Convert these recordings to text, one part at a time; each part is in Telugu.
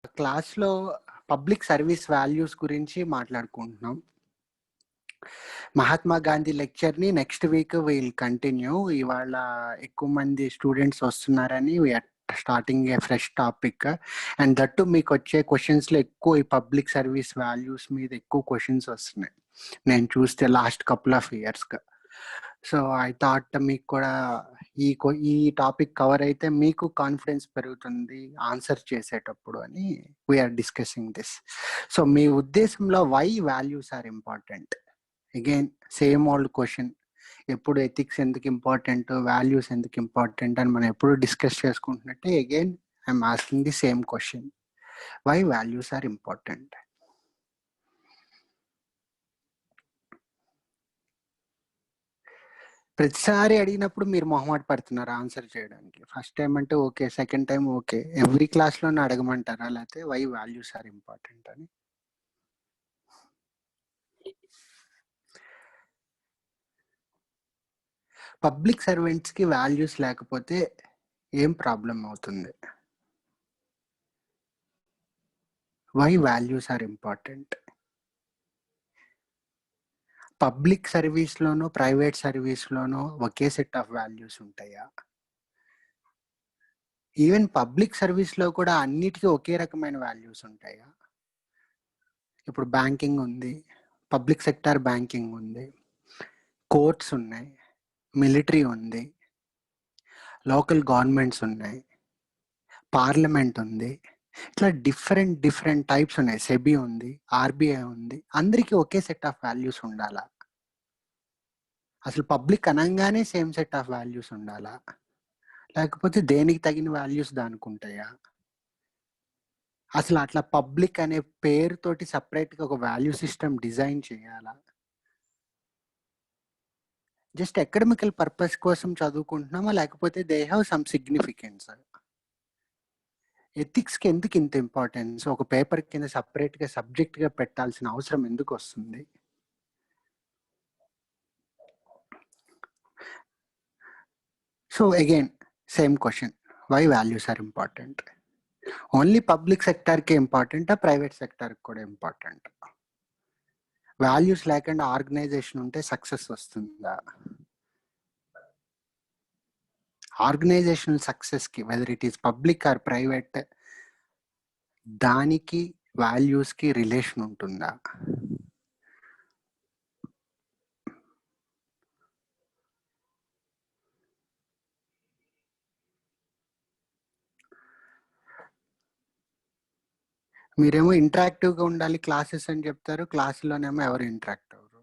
క్లాస్‌లో పబ్లిక్ సర్వీస్ వాల్యూస్ గురించి మాట్లాడుకుంటున్నాం. మహాత్మా గాంధీ లెక్చర్‌ని నెక్స్ట్ వీక్ విల్ కంటిన్యూ. ఇవాళ ఎక్కువ మంది స్టూడెంట్స్ వస్తున్నారని we are starting a fresh topic. And that too మీకొచ్చే క్వెషన్స్‌లో ఎక్కువ ఈ పబ్లిక్ సర్వీస్ వాల్యూస్ మీద ఎక్కువ క్వెషన్స్ వస్తున్నాయి. నేను చూస్తే లాస్ట్ కపుల్ ఆఫ్ ఇయర్స్‌గా. సో, ఐ థాట్ మీకు కూడా ఈ టాపిక్ కవర్ అయితే మీకు కాన్ఫిడెన్స్ పెరుగుతుంది ఆన్సర్ చేసేటప్పుడు అని వీఆర్ డిస్కసింగ్ దిస్. సో, మీ ఉద్దేశంలో why values are important? Again same old question. ఎప్పుడు ఎథిక్స్ ఎందుకు ఇంపార్టెంట్, వాల్యూస్ ఎందుకు ఇంపార్టెంట్ అని మనం ఎప్పుడు డిస్కస్ చేసుకుంటున్నట్టే again I'm asking the same question. Why values are important? ప్రతిసారి అడిగినప్పుడు మీరు మొహమాట పడుతున్నారు ఆన్సర్ చేయడానికి. ఫస్ట్ టైం అంటే okay, second time okay. Every క్లాస్‌లోనే అడగమంటారా? లేకపోతే వై వాల్యూస్ ఆర్ ఇంపార్టెంట్ అని? పబ్లిక్ సర్వెంట్స్‌కి వాల్యూస్ లేకపోతే ఏం ప్రాబ్లమ్ అవుతుంది? Why values are important? Public సర్వీస్‌లోనూ, ప్రైవేట్ సర్వీస్‌లోనూ ఒకే సెట్ ఆఫ్ వాల్యూస్ ఉంటాయా? ఈవెన్ పబ్లిక్ సర్వీస్‌లో కూడా అన్నిటికీ ఒకే రకమైన వాల్యూస్ ఉంటాయా? ఇప్పుడు బ్యాంకింగ్ ఉంది, పబ్లిక్ సెక్టార్ బ్యాంకింగ్ ఉంది, కోర్ట్స్ ఉన్నాయి, మిలిటరీ ఉంది, లోకల్ గవర్నమెంట్స్ ఉన్నాయి, పార్లమెంట్ ఉంది. ఇట్లా డిఫరెంట్ టైప్స్ ఉన్నాయి. సెబీ ఉంది, ఆర్బీఐ ఉంది. అందరికీ ఒకే సెట్ ఆఫ్ వాల్యూస్ ఉండాలా? అసలు పబ్లిక్ అనంగానే సేమ్ సెట్ ఆఫ్ వాల్యూస్ ఉండాలా? లేకపోతే దేనికి తగిన వాల్యూస్ దానికి ఉంటాయా? అసలు అట్లా పబ్లిక్ అనే పేరుతోటి సపరేట్‌గా ఒక వాల్యూ సిస్టమ్ డిజైన్ చేయాలా? జస్ట్ అకాడమికల్ పర్పస్ కోసం చదువుకుంటున్నామా? లేకపోతే దే హావ్ సమ్ సిగ్నిఫికెన్స్? ఎథిక్స్‌కి ఎందుకు ఇంత ఇంపార్టెన్స్? ఒక పేపర్ కింద సపరేట్‌గా సబ్జెక్ట్‌గా పెట్టాల్సిన అవసరం ఎందుకు వస్తుంది? So again same question. Why values are important? Only public సెక్టార్‌కే ఇంపార్టెంటా? ప్రైవేట్ సెక్టార్‌కి కూడా ఇంపార్టెంటా? వాల్యూస్ లేకుండా ఆర్గనైజేషన్ ఉంటే సక్సెస్ వస్తుందా? ఆర్గనైజేషనల్ సక్సెస్‌కి whether it is public or private, దానికి వాల్యూస్‌కి రిలేషన్ ఉంటుందా? మీరేమో ఇంటరాక్టివ్‌గా ఉండాలి క్లాసెస్ అని చెప్తారు. క్లాస్‌లోనేమో ఎవరు ఇంటరాక్ట్ అవ్వరు.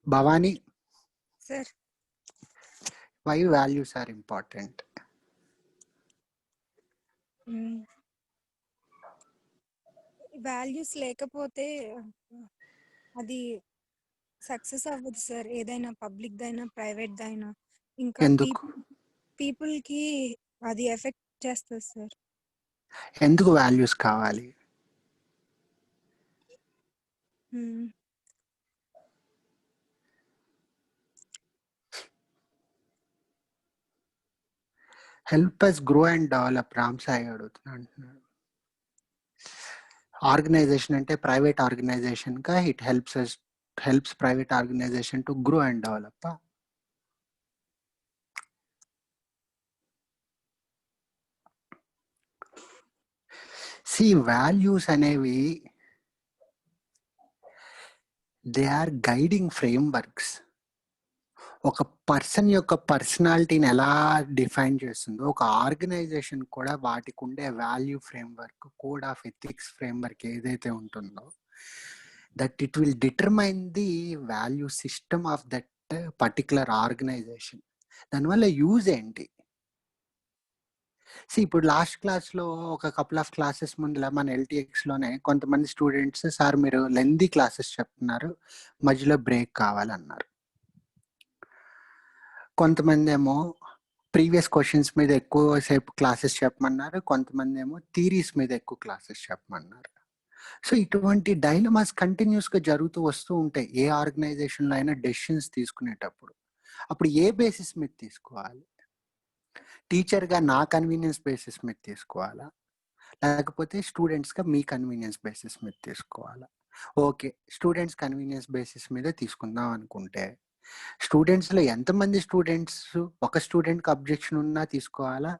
Bhavani, sir, why values are important? Values లేకపోతే అది సక్సెస్ అవ్వదు సార్. ఏదైనా పబ్లిక్ దైనా ప్రైవేట్ దైనా ఇంకా ఎందుకు? పీపుల్ కి అది ఎఫెక్ట్ చేస్తుంది సార్. ఎందుకు వాల్యూస్ కావాలి? Help us grow and develop. Ram Sai అడుగుతున్నా అంటున్నాడు. ఆర్గనైజేషన్ అంటే ప్రైవేట్ ఆర్గనైజేషన్ కా it helps private organisation to grow and develop? See values అనేవి they are guiding frameworks. ఒక పర్సన్ యొక్క పర్సనాలిటీని ఎలా డిఫైన్ చేస్తుందో ఒక ఆర్గనైజేషన్ కూడా వాటికి ఉండే value framework, code of ethics framework ఏదైతే ఉంటుందో that it will determine the value system of that particular organization. దానివల్ల యూజ్ ఏంటి? ఇప్పుడు లాస్ట్ క్లాస్లో ఒక కపుల్ ఆఫ్ క్లాసెస్ ముందులా మన ఎల్టీఎక్స్లోనే కొంతమంది స్టూడెంట్స్ సార్ మీరు లెందీ క్లాసెస్ చెప్తున్నారు, మధ్యలో బ్రేక్ కావాలన్నారు. కొంతమంది ఏమో ప్రీవియస్ క్వశ్చన్స్ మీద ఎక్కువ సేపు క్లాసెస్ చెప్పమన్నారు, కొంతమంది ఏమో థీరీస్ మీద ఎక్కువ క్లాసెస్ చెప్పమన్నారు. సో ఇటువంటి డైలమాస్ కంటిన్యూస్గా జరుగుతూ వస్తూ ఉంటాయి ఏ ఆర్గనైజేషన్లో అయినా డెసిషన్స్ తీసుకునేటప్పుడు. అప్పుడు ఏ బేసిస్ మీద తీసుకోవాలి? టీచర్‌గా నా కన్వీనియన్స్ బేసిస్ మీద తీసుకోవాలా? లేకపోతే స్టూడెంట్స్‌గా మీ కన్వీనియన్స్ బేసిస్ మీద తీసుకోవాలా? ఓకే. స్టూడెంట్స్ కన్వీనియన్స్ బేసిస్ మీద తీసుకుందాం అనుకుంటే, స్టూడెంట్స్‌లో ఎంతమంది స్టూడెంట్స్ ఒక స్టూడెంట్‌కి అబ్జెక్షన్ ఉన్నా తీసుకోవాలా?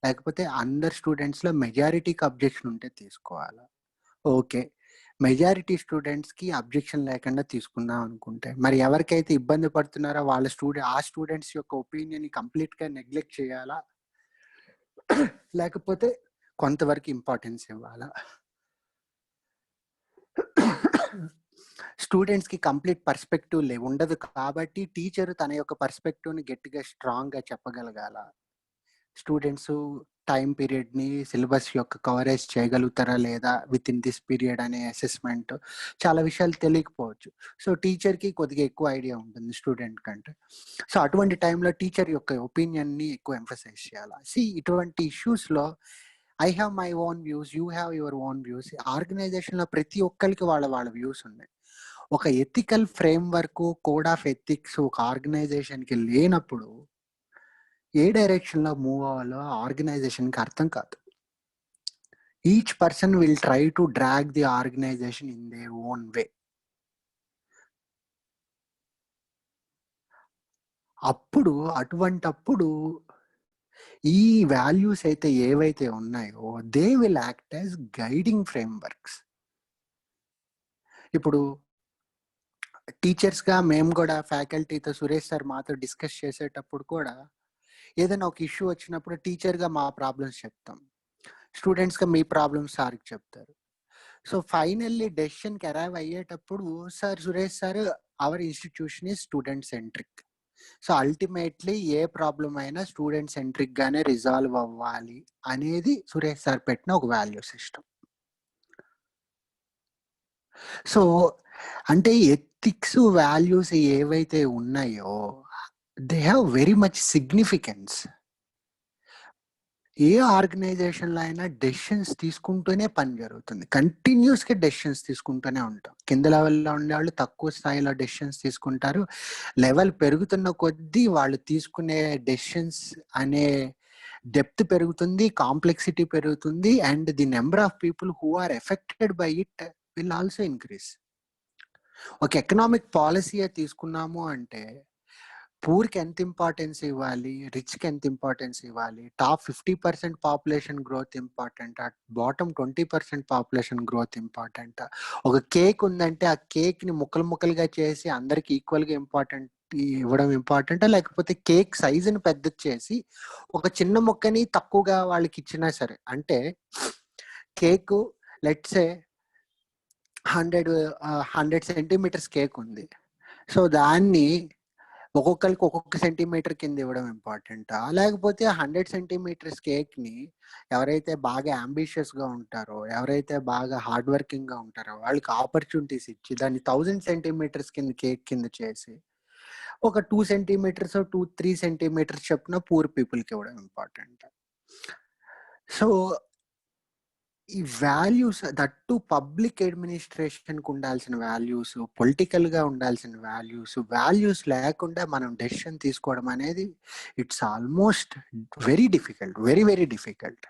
లేకపోతే అందరు స్టూడెంట్స్‌లో మెజారిటీకి అబ్జెక్షన్ ఉంటే తీసుకోవాలా? ఓకే. మెజారిటీ స్టూడెంట్స్‌కి అబ్జెక్షన్ లేకుండా తీసుకుందాం అనుకుంటే, మరి ఎవరికైతే ఇబ్బంది పడుతున్నారో వాళ్ళ ఆ స్టూడెంట్స్ యొక్క ఒపీనియన్‌ని కంప్లీట్‌గా నెగ్లెక్ట్ చేయాలా? లేకపోతే కొంతవరకు ఇంపార్టెన్స్ ఇవ్వాలా? స్టూడెంట్స్‌కి కంప్లీట్ పర్స్పెక్టివ్ ఉండదు కాబట్టి టీచర్ తన యొక్క పర్స్పెక్టివ్‌ని గట్టిగా స్ట్రాంగ్‌గా చెప్పగలగాల. స్టూడెంట్స్ టైమ్ పీరియడ్‌ని సిలబస్ యొక్క కవరేజ్ చేయగలుగుతారా లేదా వితిన్ దిస్ పీరియడ్ అనే అసెస్మెంట్ చాలా విషయాలు తెలియకపోవచ్చు. సో, టీచర్‌కి కొద్దిగా ఎక్కువ ఐడియా ఉంటుంది స్టూడెంట్ కంటే. సో, అటువంటి టైంలో టీచర్ యొక్క ఒపీనియన్‌ని ఎక్కువ ఎంఫసైజ్ చేయాలా. ఇటువంటి ఇష్యూస్‌లో I have my own views, you have your own views. ఆర్గనైజేషన్‌లో ప్రతి ఒక్కళ్ళకి వాళ్ళ వ్యూస్ ఉన్నాయి. ఒక ethical framework, code of ethics ఒక ఆర్గనైజేషన్‌కి లేనప్పుడు ఏ డైరెక్షన్‌లో మూవ్ అవ్వాలో ఆర్గనైజేషన్‌కి అర్థం కాదు. Each person will try to drag the organization in their own way. అటువంటప్పుడు ఈ వాల్యూస్ అయితే ఏవైతే ఉన్నాయో they will act as guiding frameworks. ఇప్పుడు టీచర్స్‌గా మేము గూడా ఫ్యాకల్టీతో సురేష్ సార్ మాతో డిస్కస్ చేసేటప్పుడు కూడా ఏదైనా ఒక ఇష్యూ వచ్చినప్పుడు టీచర్‌గా మా ప్రాబ్లమ్స్ చెప్తాం. స్టూడెంట్స్‌గా మీ ప్రాబ్లమ్స్ సార్‌కి చెప్తారు. సో, ఫైనల్లీ డెసిషన్‌కి అరైవ్ అయ్యేటప్పుడు sir Suresh sir our institution is student centric. So, ultimately ఏ ప్రాబ్లమ్ అయినా స్టూడెంట్ సెంట్రిక్‌గానే రిజాల్వ్ అవ్వాలి అనేది సురేష్ సార్ పెట్టిన ఒక వాల్యూ సిస్టమ్. సో, అంటే ఎథిక్స్, వాల్యూస్ ఏవైతే ఉన్నాయో they have very much significance. ఏ ఆర్గనైజేషన్‌లో అయినా డెసిషన్స్ తీసుకుంటూనే పని జరుగుతుంది. కంటిన్యూయస్‌గా డెసిషన్స్ తీసుకుంటూనే ఉంటాం. కింద లెవెల్‌లో ఉండేవాళ్ళు తక్కువ స్థాయిలో డెసిషన్స్ తీసుకుంటారు. లెవెల్ పెరుగుతున్న కొద్దీ వాళ్ళు తీసుకునే డెసిషన్స్ అనే డెప్త్ పెరుగుతుంది, కాంప్లెక్సిటీ పెరుగుతుంది and the number of people who are affected by it will also increase. ఒక ఎకనామిక్ పాలిసీయే తీసుకున్నాము అంటే పూర్‌కి ఎంత ఇంపార్టెన్స్ ఇవ్వాలి? రిచ్‌కి ఎంత ఇంపార్టెన్స్ ఇవ్వాలి? టాప్ 50% పాపులేషన్ గ్రోత్ ఇంపార్టెంటా? బాటమ్ 20% పాపులేషన్ గ్రోత్ ఇంపార్టెంటా? ఒక కేక్ ఉందంటే ఆ కేక్‌ని ముక్కలు ముక్కలుగా చేసి అందరికి ఈక్వల్‌గా ఇవ్వడం ఇంపార్టెంటా? లేకపోతే కేక్ సైజ్‌ని పెద్దది చేసి ఒక చిన్న ముక్కని తక్కువగా వాళ్ళకి ఇచ్చినా సరే అంటే cake let's say 100 centimetres cake ఉంది. సో, దాన్ని ఒక్కొక్కళ్ళకి ఒక్కొక్క సెంటీమీటర్ కింద ఇవ్వడం ఇంపార్టెంటా? లేకపోతే 100 సెంటీమీటర్స్ కేక్‌ని ఎవరైతే బాగా యాంబిషియస్‌గా ఉంటారో, ఎవరైతే బాగా హార్డ్ వర్కింగ్‌గా ఉంటారో వాళ్ళకి ఆపర్చునిటీస్ ఇచ్చి దాన్ని 1000 సెంటీమీటర్స్ కింద కేక్ కింద చేసి ఒక 2 సెంటీమీటర్స్, 3 సెంటీమీటర్స్ చొప్పున పూర్ పీపుల్‌కి ఇవ్వడం ఇంపార్టెంట్. సో, ఈ వాల్యూస్ దట్ టు పబ్లిక్ అడ్మినిస్ట్రేషన్‌కి ఉండాల్సిన వాల్యూస్, పొలిటికల్‌గా ఉండాల్సిన వాల్యూస్ లేకుండా మనం డెసిషన్ తీసుకోవడం అనేది it's almost very difficult. Very difficult.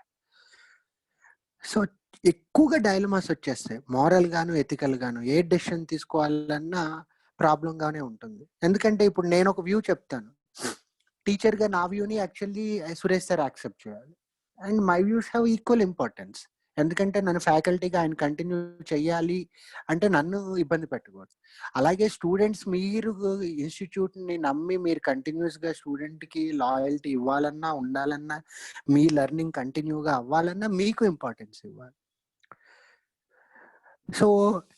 So, ఎక్కువగా డైలమాస్ వచ్చేస్తాయి. మోరల్‌గాను, ఎథికల్‌గాను. ఏ డెసిషన్ తీసుకోవాలన్నా ప్రాబ్లమ్‌గానే ఉంటుంది. ఎందుకంటే ఇప్పుడు నేనొక వ్యూ చెప్తాను. టీచర్‌గా నా వ్యూని యాక్చువల్లీ సురేష్ సార్ యాక్సెప్ట్ చేయాలి. And my views have equal importance. ఎందుకంటే నన్ను ఫ్యాకల్టీగా ఆయన కంటిన్యూ చేయాలి అంటే నన్ను ఇబ్బంది పెట్టకూడదు. అలాగే స్టూడెంట్స్ మీరు ఇన్‌స్టిట్యూట్‌ని నమ్మి మీరు కంటిన్యూయస్‌గా స్టూడెంట్‌కి లాయల్టీ ఇవ్వాలన్నా, ఉండాలన్నా, మీ లెర్నింగ్ కంటిన్యూగా అవ్వాలన్నా మీకు ఇంపార్టెన్స్ ఇవ్వాలి. సో,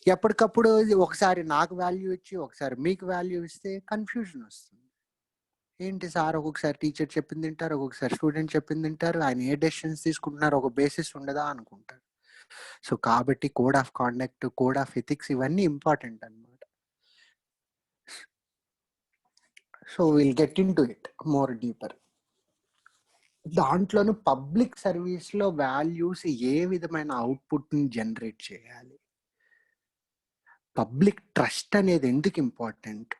ఎప్పటికప్పుడు ఒకసారి నాకు వాల్యూ ఇచ్చి, ఒకసారి మీకు వాల్యూ ఇస్తే కన్‌ఫ్యూజన్ వస్తుంది. ఏంటి సార్ ఒక్కొక్కసారి టీచర్ చెప్పింది వింటారు, ఒక్కొక్కసారి స్టూడెంట్ చెప్పింది వింటారు. ఆయన ఏ డెసిషన్స్ తీసుకుంటున్నారు ఒక బేసిస్ ఉండదా అనుకుంటారు. సో, కాబట్టి code of conduct, code of ethics ఇవన్నీ ఇంపార్టెంట్ అన్నమాట. So, will get into it more deeper. దాంట్లోను పబ్లిక్ సర్వీస్‌లో వాల్యూస్ ఏ విధమైన అవుట్‌పుట్‌ని జనరేట్ చేయాలి? పబ్లిక్ ట్రస్ట్ అనేది ఎందుకు ఇంపార్టెంట్?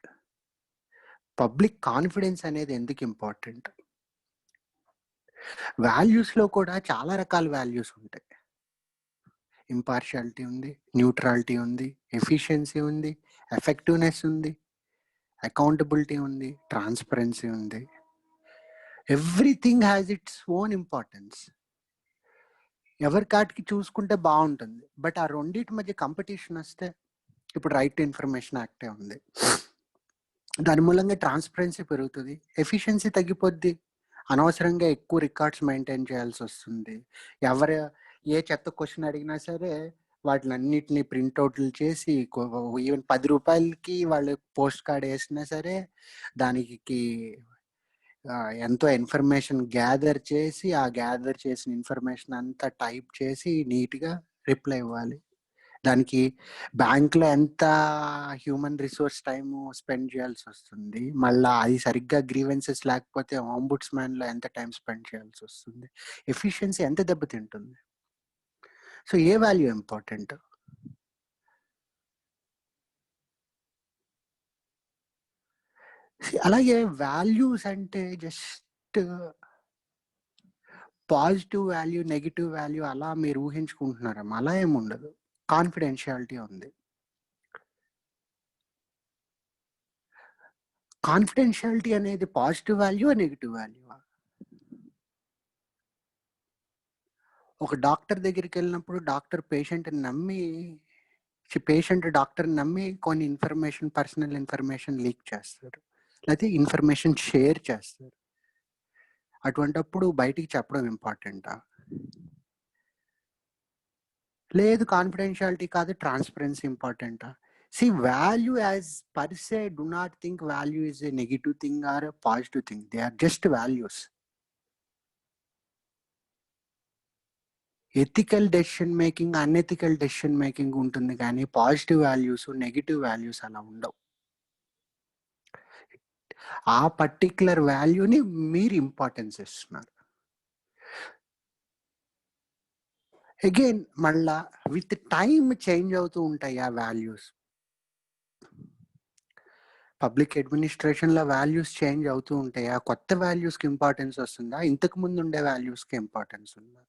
పబ్లిక్ కాన్ఫిడెన్స్ అనేది ఎందుకు ఇంపార్టెంట్? వాల్యూస్లో కూడా చాలా రకాల వాల్యూస్ ఉంటాయి. ఇంపార్షియాలిటీ ఉంది, న్యూట్రాలిటీ ఉంది, ఎఫిషియన్సీ ఉంది, ఎఫెక్టివ్నెస్ ఉంది, అకౌంటబిలిటీ ఉంది, ట్రాన్స్పరెన్సీ ఉంది. Everything has its own importance. ఎవరి కాటికి చూసుకుంటే బాగుంటుంది. బట్ ఆ రెండింటి మధ్య కాంపిటీషన్ వస్తే, ఇప్పుడు రైట్ టు ఇన్ఫర్మేషన్ యాక్టే ఉంది, దాని మూలంగా ట్రాన్స్పరెన్సీ పెరుగుతుంది, ఎఫిషియన్సీ తగ్గిపోద్ది, అనవసరంగా ఎక్కువ రికార్డ్స్ మెయింటైన్ చేయాల్సి వస్తుంది. ఏ చెత్త క్వశ్చన్ అడిగినా సరే వాటిని అన్నిటిని ప్రింట్అవుట్లు చేసి ఈవెన్ 10 రూపాయలకి వాళ్ళు పోస్ట్ కార్డ్ వేసినా సరే దానికి ఎంతో ఇన్ఫర్మేషన్ గ్యాదర్ చేసి ఆ గ్యాదర్ చేసిన ఇన్ఫర్మేషన్ అంతా టైప్ చేసి నీట్గా రిప్లై ఇవ్వాలి. దానికి బ్యాంక్లో ఎంత హ్యూమన్ రిసోర్స్ టైము స్పెండ్ చేయాల్సి వస్తుంది. మళ్ళీ అది సరిగ్గా గ్రీవెన్సెస్ లేకపోతే ఆంబుడ్స్‌మ్యాన్‌లో ఎంత టైం స్పెండ్ చేయాల్సి వస్తుంది. ఎఫిషియన్సీ ఎంత దెబ్బతింటుంది. సో ఏ వాల్యూ ఇంపార్టెంట్? అలాగే వాల్యూస్ అంటే just positive value, negative value అలా మీరు ఊహించుకుంటున్నారమ్మా. అలా ఏమి ఉండదు. కాన్ఫిడెన్షియాలిటీ ఉంది. కాన్ఫిడెన్షియాలిటీ అనేది పాజిటివ్ వాల్యూ, నెగిటివ్ వాల్యూ? ఒక డాక్టర్ దగ్గరికి వెళ్ళినప్పుడు డాక్టర్ పేషెంట్ని నమ్మి కొన్ని ఇన్ఫర్మేషన్, పర్సనల్ ఇన్ఫర్మేషన్ లీక్ చేస్తారు, లేకపోతే ఇన్ఫర్మేషన్ షేర్ చేస్తారు. అటువంటప్పుడు బయటికి చెప్పడం ఇంపార్టెంటా? లేదు, కాన్ఫిడెన్షియాలిటీ కాదు, transparency ఇంపార్టెంటా? See, value as per se, do not think value is a negative thing or a positive thing. They are just values. Ethical decision making, unethical decision making ఉంటుంది, కానీ పాజిటివ్ వాల్యూస్, నెగిటివ్ వాల్యూస్ అలా ఉండవు. ఆ పర్టిక్యులర్ వాల్యూని మీరు ఇంపార్టెన్స్ ఇస్తున్నారు. అగైన్ మళ్ళా విత్ టైం చేంజ్ అవుతూ ఉంటాయి ఆ వాల్యూస్. పబ్లిక్ అడ్మినిస్ట్రేషన్లో వాల్యూస్ చేంజ్ అవుతూ ఉంటాయి. ఆ కొత్త వాల్యూస్కి ఇంపార్టెన్స్ వస్తుందా, ఇంతకు ముందు ఉండే వాల్యూస్కి ఇంపార్టెన్స్ ఉందా?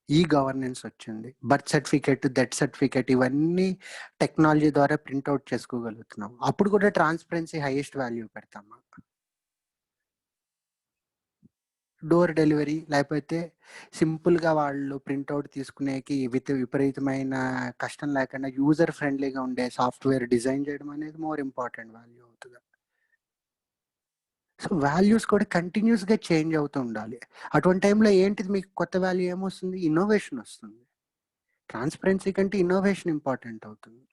ఈ గవర్నెన్స్ వచ్చింది, బర్త్ సర్టిఫికేట్, డెత్ సర్టిఫికేట్ ఇవన్నీ టెక్నాలజీ ద్వారా ప్రింట్అవుట్ చేసుకోగలుగుతున్నాం. అప్పుడు కూడా ట్రాన్స్పరెన్సీ హైయెస్ట్ వాల్యూ పెడతామా? డోర్ డెలివరీ లేకపోతే సింపుల్గా వాళ్ళు ప్రింట్అవుట్ తీసుకునేకి విపరీతమైన కష్టం లేకుండా యూజర్ ఫ్రెండ్లీగా ఉండే సాఫ్ట్వేర్ డిజైన్ చేయడం అనేది మోర్ ఇంపార్టెంట్ వాల్యూ అవుతుంది. సో వాల్యూస్ కూడా కంటిన్యూస్గా చేంజ్ అవుతూ ఉండాలి. అటువంటి టైంలో ఏంటిది మీకు కొత్త వాల్యూ ఏమొస్తుంది? ఇన్నోవేషన్ వస్తుంది. ట్రాన్స్పరెన్సీ కంటే ఇన్నోవేషన్ ఇంపార్టెంట్ అవుతుంది.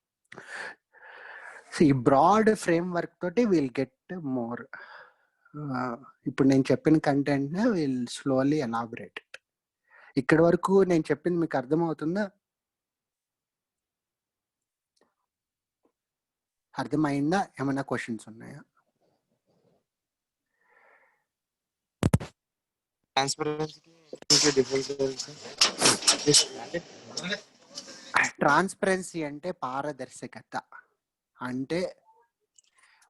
సో ఈ బ్రాడ్ ఫ్రేమ్ వర్క్ తోటి విల్ గెట్ మోర్. ఇప్పుడు నేను చెప్పిన కంటెంట్ విల్ స్లోలీ ఎలాబరేట్. ఇక్కడి వరకు నేను చెప్పింది మీకు అర్థమవుతుందా? అర్థమైందా? ఏమైనా క్వశ్చన్స్ ఉన్నాయా? ట్రాన్స్పరెన్సీ అంటే పారదర్శకత, అంటే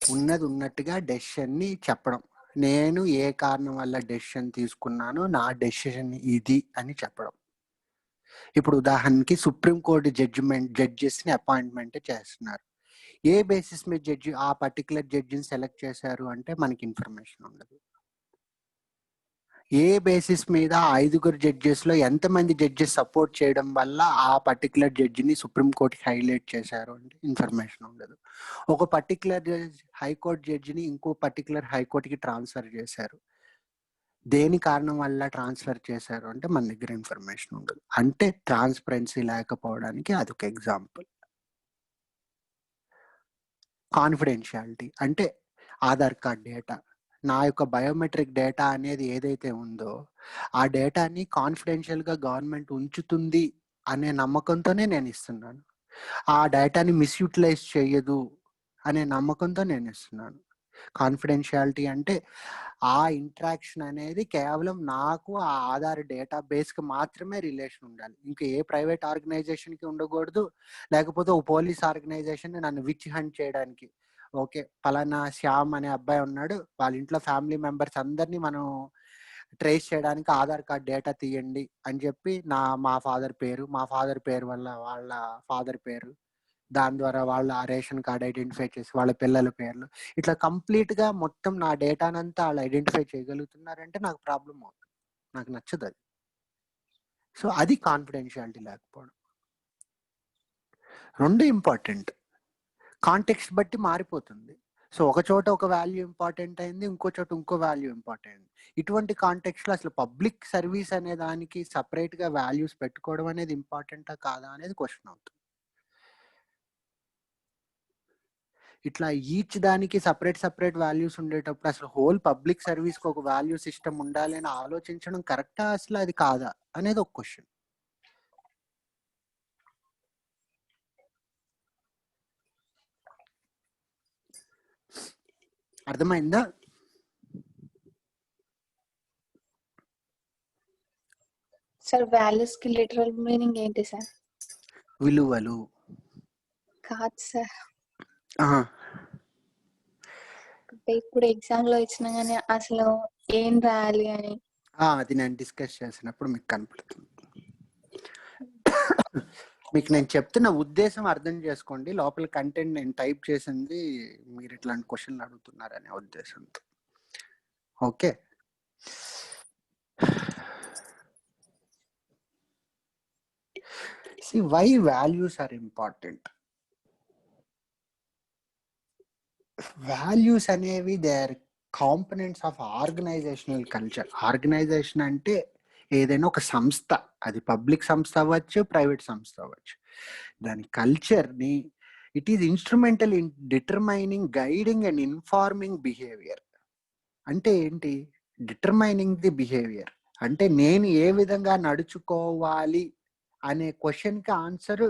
ఉన్నది ఉన్నట్టుగా డెసిషన్ని చెప్పడం. నేను ఏ కారణం వల్ల డెసిషన్ తీసుకున్నాను, నా డెసిషన్ ఇది అని చెప్పడం. ఇప్పుడు ఉదాహరణకి సుప్రీంకోర్టు జడ్జెస్ని అపాయింట్మెంట్ చేస్తున్నారు. ఏ బేసిస్ మీద జడ్జి ఆ పర్టికులర్ జడ్జిని సెలెక్ట్ చేశారు అంటే మనకి ఇన్ఫర్మేషన్ ఉండదు. ఏ బేసిస్ మీద 5 జడ్జెస్లో ఎంతమంది జడ్జెస్ సపోర్ట్ చేయడం వల్ల ఆ పర్టికులర్ జడ్జిని సుప్రీంకోర్టుకి హైలైట్ చేశారు అంటే ఇన్ఫర్మేషన్ ఉండదు. ఒక పర్టికులర్ హైకోర్టు జడ్జిని ఇంకో పర్టికులర్ హైకోర్టుకి ట్రాన్స్ఫర్ చేశారు, దేని కారణం వల్ల ట్రాన్స్ఫర్ చేశారు అంటే మన దగ్గర ఇన్ఫర్మేషన్ ఉండదు. అంటే ట్రాన్స్పరెన్సీ లేకపోవడానికి అదొక ఎగ్జాంపుల్. కాన్ఫిడెన్షియాలిటీ అంటే ఆధార్ కార్డ్ డేటా, నా యొక్క బయోమెట్రిక్ డేటా అనేది ఏదైతే ఉందో ఆ డేటాని కాన్ఫిడెన్షియల్గా గవర్నమెంట్ ఉంచుతుంది అనే నమ్మకంతోనే నేను ఇస్తున్నాను. ఆ డేటాని మిస్యూటిలైజ్ చేయదు అనే నమ్మకంతో నేను ఇస్తున్నాను. కాన్ఫిడెన్షియాలిటీ అంటే ఆ ఇంట్రాక్షన్ అనేది కేవలం నాకు ఆ ఆధార్ డేటా బేస్కి మాత్రమే రిలేషన్ ఉండాలి, ఇంకా ఏ ప్రైవేట్ ఆర్గనైజేషన్కి ఉండకూడదు. లేకపోతే ఓ పోలీస్ ఆర్గనైజేషన్ నన్ను విచ్ హంట్ చేయడానికి, ఓకే పలానా శ్యామ్ అనే అబ్బాయి ఉన్నాడు, వాళ్ళ ఇంట్లో ఫ్యామిలీ మెంబర్స్ అందరినీ మనం ట్రేస్ చేయడానికి ఆధార్ కార్డ్ డేటా తీయండి అని చెప్పి మా ఫాదర్ పేరు వల్ల వాళ్ళ ఫాదర్ పేరు, దాని ద్వారా వాళ్ళ రేషన్ కార్డ్ ఐడెంటిఫై చేసి వాళ్ళ పిల్లల పేర్లు, ఇట్లా కంప్లీట్ గా మొత్తం నా డేటానంతా వాళ్ళు ఐడెంటిఫై చేయగలుగుతున్నారంటే నాకు ప్రాబ్లం అవుతుంది, నాకు నచ్చదు అది. సో అది కాన్ఫిడెన్షియాలిటీ లేకపోవడం. రెండు ఇంపార్టెంట్, కాంటెక్స్ట్ బట్టి మారిపోతుంది. సో ఒక చోట ఒక వాల్యూ ఇంపార్టెంట్ అయింది, ఇంకో చోట ఇంకో వాల్యూ ఇంపార్టెంట్. ఇటువంటి కాంటెక్స్ట్ లో అసలు పబ్లిక్ సర్వీస్ అనే దానికి సపరేట్ గా వాల్యూస్ పెట్టుకోవడం అనేది ఇంపార్టెంటా కాదా అనేది క్వశ్చన్ అవుతుంది. ఇట్లా ఈచ్ దానికి సపరేట్ వాల్యూస్ ఉండేటప్పుడు అసలు హోల్ పబ్లిక్ సర్వీస్ కి ఒక వాల్యూ సిస్టమ్ ఉండాలి అని ఆలోచించడం కరెక్టా అసలు అది కాదా అనేది ఒక క్వశ్చన్. అర్థమైందా? సార్ వాల్యూస్ కి లిటరల్ మీనింగ్ ఏంటి సార్? విలువలు కాదు సార్, ఆహా. అంటే ఇప్పుడు ఎగ్జామ్ లో ఇచ్చినా గానీ అసలు ఏం రాయాలి అని అది నేను డిస్కస్ చేసినప్పుడు మీకు కనపడుతుంది. మీకు నేను చెప్తున్న ఉద్దేశం అర్థం చేసుకోండి, లోపల కంటెంట్ నేను టైప్ చేసింది మీరు ఇట్లాంటి క్వశ్చన్లు అడుగుతున్నారనే ఉద్దేశంతో. Okay, see why values are important. Values అనేవి they are components of organisational culture. Organisation అంటే ఏదైనా ఒక సంస్థ, అది పబ్లిక్ సంస్థ అవ్వచ్చు, ప్రైవేట్ సంస్థ అవ్వచ్చు, దాని కల్చర్ని it is instrumental in determining, guiding and informing behaviour. అంటే ఏంటి? డిటర్మైనింగ్ ది బిహేవియర్ అంటే నేను ఏ విధంగా నడుచుకోవాలి అనే క్వశ్చన్కి ఆన్సర్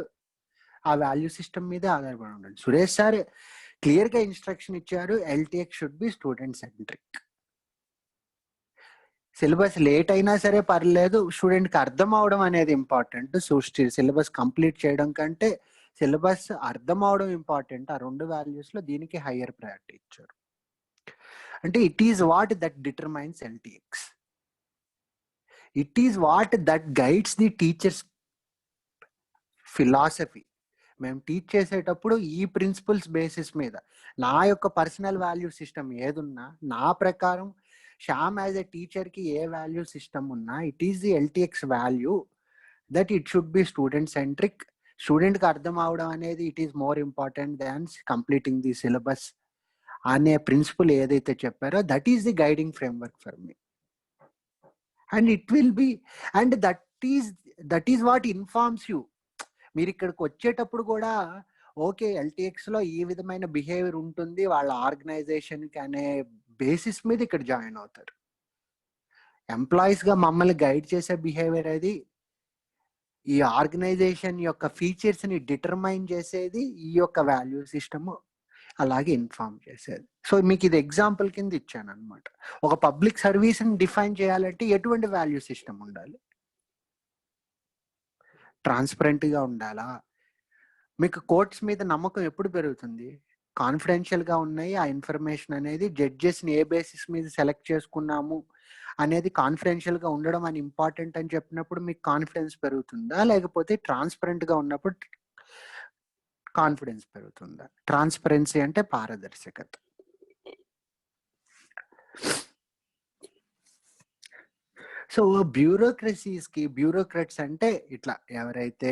ఆ వాల్యూ సిస్టమ్ మీద ఆధారపడి ఉంటుంది. సురేష్ సార్ క్లియర్ గా ఇన్స్ట్రక్షన్ ఇచ్చారు, LTX should be student centric. Syllabus late అయినా సరే పర్లేదు, స్టూడెంట్ కి అర్థం అవడం అనేది ఇంపార్టెంట్. సిలబస్ కంప్లీట్ చేయడం కంటే సిలబస్ అర్థం అవడం ఇంపార్టెంట్. ఆ రెండు వాల్యూస్ లో దీనికి హయ్యర్ ప్రయారిటీ ఇచ్చారు. అంటే it is what that determines LTX, it is what that guides the teachers philosophy. మేము టీచ్ చేసేటప్పుడు ఈ ప్రిన్సిపల్స్ బేసిస్ మీద నా యొక్క పర్సనల్ వాల్యూ సిస్టమ్ ఏదున్నా, నా ప్రకారం శ్యామ్ యాజ్ ఎ టీచర్కి ఏ వాల్యూ సిస్టమ్ ఉన్నా, it is the LTX value that it should be student centric. స్టూడెంట్కి అర్థం అవడం అనేది it is more important than completing the syllabus అనే ప్రిన్సిపల్ ఏదైతే చెప్పారో that is the guiding framework for me. And it will be, and that is what informs you. మీరు ఇక్కడికి వచ్చేటప్పుడు కూడా ఓకే ఎల్టీఎక్స్ లో ఈ విధమైన బిహేవియర్ ఉంటుంది వాళ్ళ ఆర్గనైజేషన్ కి అనే బేసిస్ మీద ఇక్కడ జాయిన్ అవుతారు. ఎంప్లాయీస్ గా మమ్మల్ని గైడ్ చేసే బిహేవియర్ అది ఈ ఆర్గనైజేషన్ యొక్క ఫీచర్స్ ని డిటర్మైన్ చేసేది ఈ యొక్క వాల్యూ సిస్టమ్, అలాగే ఇన్ఫార్మ్ చేసేది. సో మీకు ఇది ఎగ్జాంపుల్ కింద ఇచ్చాను అనమాట. ఒక పబ్లిక్ సర్వీస్ ని డిఫైన్ చేయాలంటే ఎటువంటి వాల్యూ సిస్టమ్ ఉండాలి? ట్రాన్స్పరెంట్ గా ఉండాలా? మీకు కోర్ట్స్ మీద నమ్మకం ఎప్పుడు పెరుగుతుంది? కాన్ఫిడెన్షియల్ గా ఉన్నాయి ఆ ఇన్ఫర్మేషన్ అనేది, జడ్జెస్ ని ఏ బేసిస్ మీద సెలెక్ట్ చేసుకున్నాము అనేది కాన్ఫిడెన్షియల్ గా ఉండడం అని ఇంపార్టెంట్ అని చెప్పినప్పుడు మీకు కాన్ఫిడెన్స్ పెరుగుతుందా, లేకపోతే ట్రాన్స్పరెంట్ గా ఉన్నప్పుడు కాన్ఫిడెన్స్ పెరుగుతుందా? ట్రాన్స్పరెన్సీ అంటే పారదర్శకత. సో బ్యూరోక్రట్స్ అంటే ఇట్లా ఎవరైతే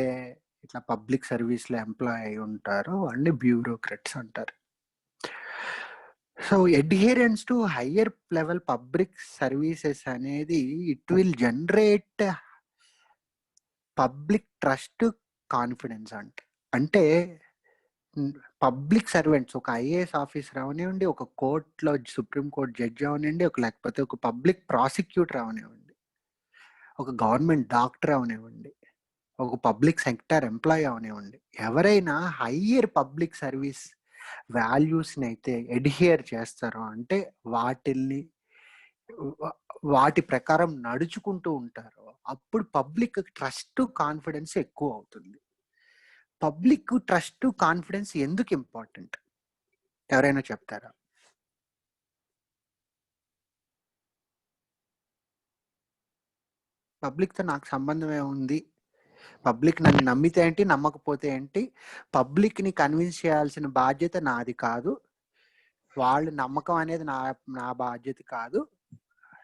ఇట్లా పబ్లిక్ సర్వీస్ లో ఎంప్లాయ్ అయి ఉంటారో వాళ్ళని బ్యూరోక్రట్స్ అంటారు. So adherence to higher level public services అనేది it will generate public trust, confidence అంటే పబ్లిక్ సర్వెంట్స్, ఒక ఐఏఎస్ ఆఫీసర్ అవనివ్వండి, ఒక కోర్టులో సుప్రీం కోర్ట్ జడ్జి అవనివ్వండి, లేకపోతే ఒక పబ్లిక్ ప్రాసిక్యూటర్ అవనివ్వండి, ఒక గవర్నమెంట్ డాక్టర్ అవనివ్వండి, ఒక పబ్లిక్ సెక్టర్ ఎంప్లాయీ అవనివ్వండి, ఎవరైనా హయ్యర్ పబ్లిక్ సర్వీస్ వాల్యూస్ని అయితే అడ్హియర్ చేస్తారో అంటే వాటి ప్రకారం నడుచుకుంటూ ఉంటారో అప్పుడు పబ్లిక్ ట్రస్ట్, కాన్ఫిడెన్స్ ఎక్కువ అవుతుంది. పబ్లిక్ ట్రస్ట్, కాన్ఫిడెన్స్ ఎందుకు ఇంపార్టెంట్ ఎవరైనా చెప్తారా? పబ్లిక్తో నాకు సంబంధం ఏముంది? పబ్లిక్ నన్ను నమ్మితే ఏంటి, నమ్మకపోతే ఏంటి? పబ్లిక్ని కన్విన్స్ చేయాల్సిన బాధ్యత నాది కాదు. వాళ్ళు నమ్మకం అనేది నా బాధ్యత కాదు.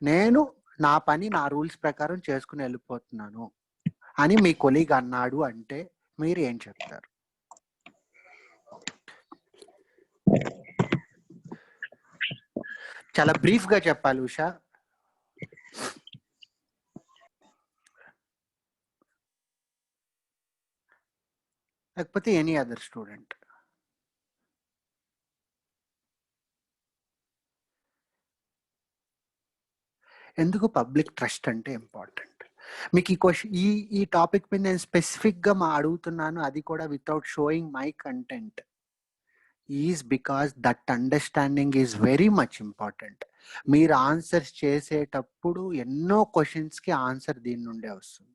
నేను నా పని నా రూల్స్ ప్రకారం చేసుకుని వెళ్ళిపోతున్నాను అని మీ కొలీగ్ అన్నాడు అంటే మీరు ఏం చెప్తారు? చాలా బ్రీఫ్ గా చెప్పాలి ఉషా. లేకపోతే ఎనీ అదర్ స్టూడెంట్. ఎందుకు పబ్లిక్ ట్రస్ట్ అంటే ఇంపార్టెంట్? మీకు ఈ క్వశ్చన్ ఈ టాపిక్ మీద నేను స్పెసిఫిక్ గా అడుగుతున్నాను, అది కూడా without sowing my content, is because that understanding is very much important. మీరు ఆన్సర్స్ చేసేటప్పుడు ఎన్నో క్వశ్చన్స్ కి ఆన్సర్ దీని నుండే వస్తుంది.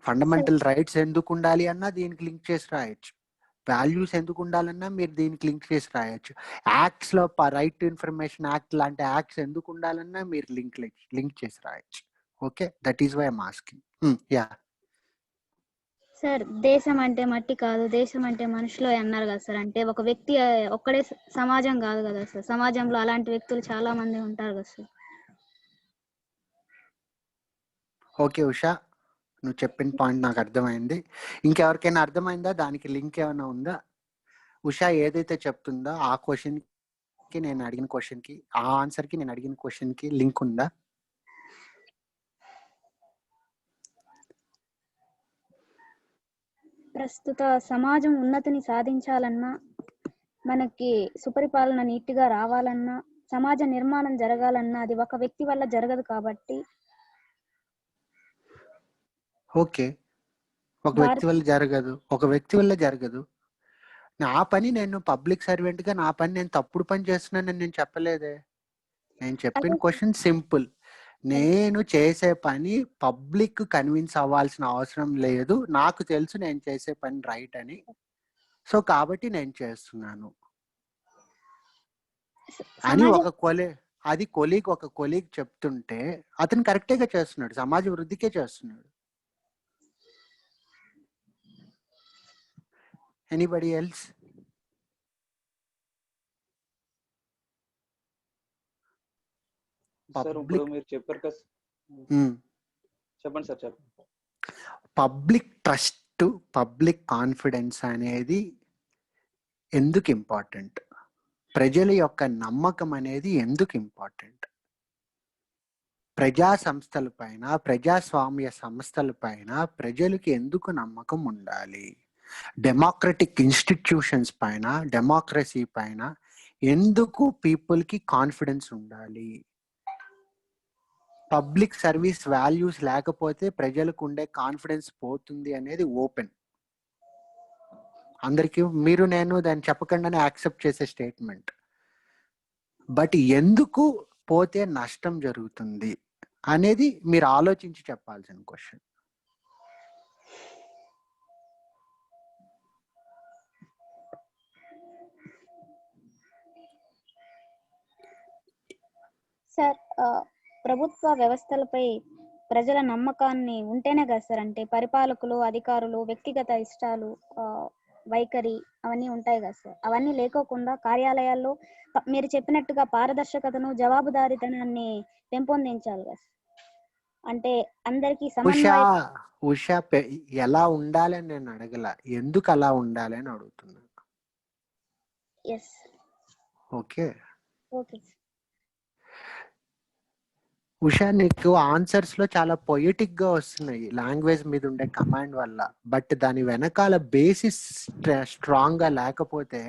ఫండమెంటల్ రైట్స్ ఎందుకు ఉండాలి అన్నా దీనికి లింక్ చేసి రాయొచ్చు. వాల్యూస్ ఎందుకు ఉండాలన్నా మీరు దీనికి లింక్ చేసి రాయొచ్చు. యాక్ట్స్ లో రైట్ టు ఇన్ఫర్మేషన్ యాక్ట్ లాంటి యాక్ట్స్ ఎందుకు ఉండాలన్నా మీరు లింక్ చేసి రాయొచ్చు. Okay, that is why I'm asking. Yeah sir, దేశం అంటే మట్టి కాదు, దేశం అంటే మనుషులు అన్నారు కదా సార్. అంటే ఒక వ్యక్తి ఒక్కడే సమాజం కాదు కదా సార్, సమాజంలో అలాంటి వ్యక్తులు చాలా మంది ఉంటారు కదా సార్. ఓకే ఉషా, నువ్వు చెప్పిన పాయింట్ నాకు అర్థమైంది. ఇంకెవరికైనా అర్థమైందా? దానికి లింక్ ఏమైనా ఉందా? ఉషా ఏదైతే చెప్తుందో ఆ క్వశ్చన్ కి నేను అడిగిన క్వశ్చన్ కి, ఆ ఆన్సర్ కి నేను అడిగిన క్వశ్చన్ కి లింక్ ఉందా? ప్రస్తుత సమాజం ఉన్నతిని సాధించాలన్నా, మనకి సుపరిపాలన నీట్గా రావాలన్నా, సమాజ నిర్మాణం జరగాలన్నా అది ఒక వ్యక్తి వల్ల జరగదు కాబట్టి. ఓకే, ఒక వ్యక్తి వల్ల జరగదు. నా పని, నేను పబ్లిక్ సర్వెంట్ గా నా పని నేను తప్పుడు పని చేస్తున్నానని నేను చెప్పలేదే. నేను చెప్పిన క్వశ్చన్ సింపుల్. నేను చేసే పని పబ్లిక్ కన్విన్స్ అవ్వాల్సిన అవసరం లేదు, నాకు తెలుసు నేను చేసే పని రైట్ అని. సో కాబట్టి నేను చేస్తున్నాను అని ఒక కొలీగ్ చెప్తుంటే అతను కరెక్టేగా చేస్తున్నాడు, సమాజ వృద్ధికే చేస్తున్నాడు. Anybody else? Public trust, public confidence అనేది ఎందుకు ఇంపార్టెంట్? ప్రజల యొక్క నమ్మకం అనేది ఎందుకు ఇంపార్టెంట్? ప్రజా సంస్థల పైన, ప్రజాస్వామ్య సంస్థల పైన ప్రజలకి ఎందుకు నమ్మకం ఉండాలి? డెమోక్రటిక్ ఇన్స్టిట్యూషన్స్ పైన, డెమోక్రసీ పైన ఎందుకు పీపుల్ కి కాన్ఫిడెన్స్ ఉండాలి? పబ్లిక్ సర్వీస్ వాల్యూస్ లేకపోతే ప్రజలకు ఉండే కాన్ఫిడెన్స్ పోతుంది అనేది ఓపెన్, అందరికీ మీరు నేను దాన్ని చెప్పకుండానే యాక్సెప్ట్ చేసే స్టేట్మెంట్. బట్ ఎందుకు పోతే నష్టం జరుగుతుంది అనేది మీరు ఆలోచించి చెప్పాల్సిన క్వశ్చన్. సార్, ప్రభుత్వ వ్యవస్థలపై ప్రజల నమ్మకాన్ని ఉంటేనే కదా సార్, అంటే పరిపాలకులు, అధికారులు వ్యక్తిగత ఇష్టాలు, వైఖరి అవన్నీ ఉంటాయి కదా సార్. అవన్నీ లేకోకుండా కార్యాలయాల్లో మీరు చెప్పినట్టుగా పారదర్శకతను, జవాబుదారీతనాన్ని పెంపొందించాలి కదా సార్. అంటే అందరికీ ఉషా ఎలా ఉండాలని నేను అడగల, ఎందుకు అలా ఉండాలని అడుగుతున్నా. ఓకే ఉషా, నీకు ఆన్సర్స్ లో చాలా పొయిటిక్ గా వస్తున్నాయి లాంగ్వేజ్ మీద ఉండే కమాండ్ వల్ల. బట్ దాని వెనకాల బేసిస్ స్ట్రాంగ్ గా లేకపోతే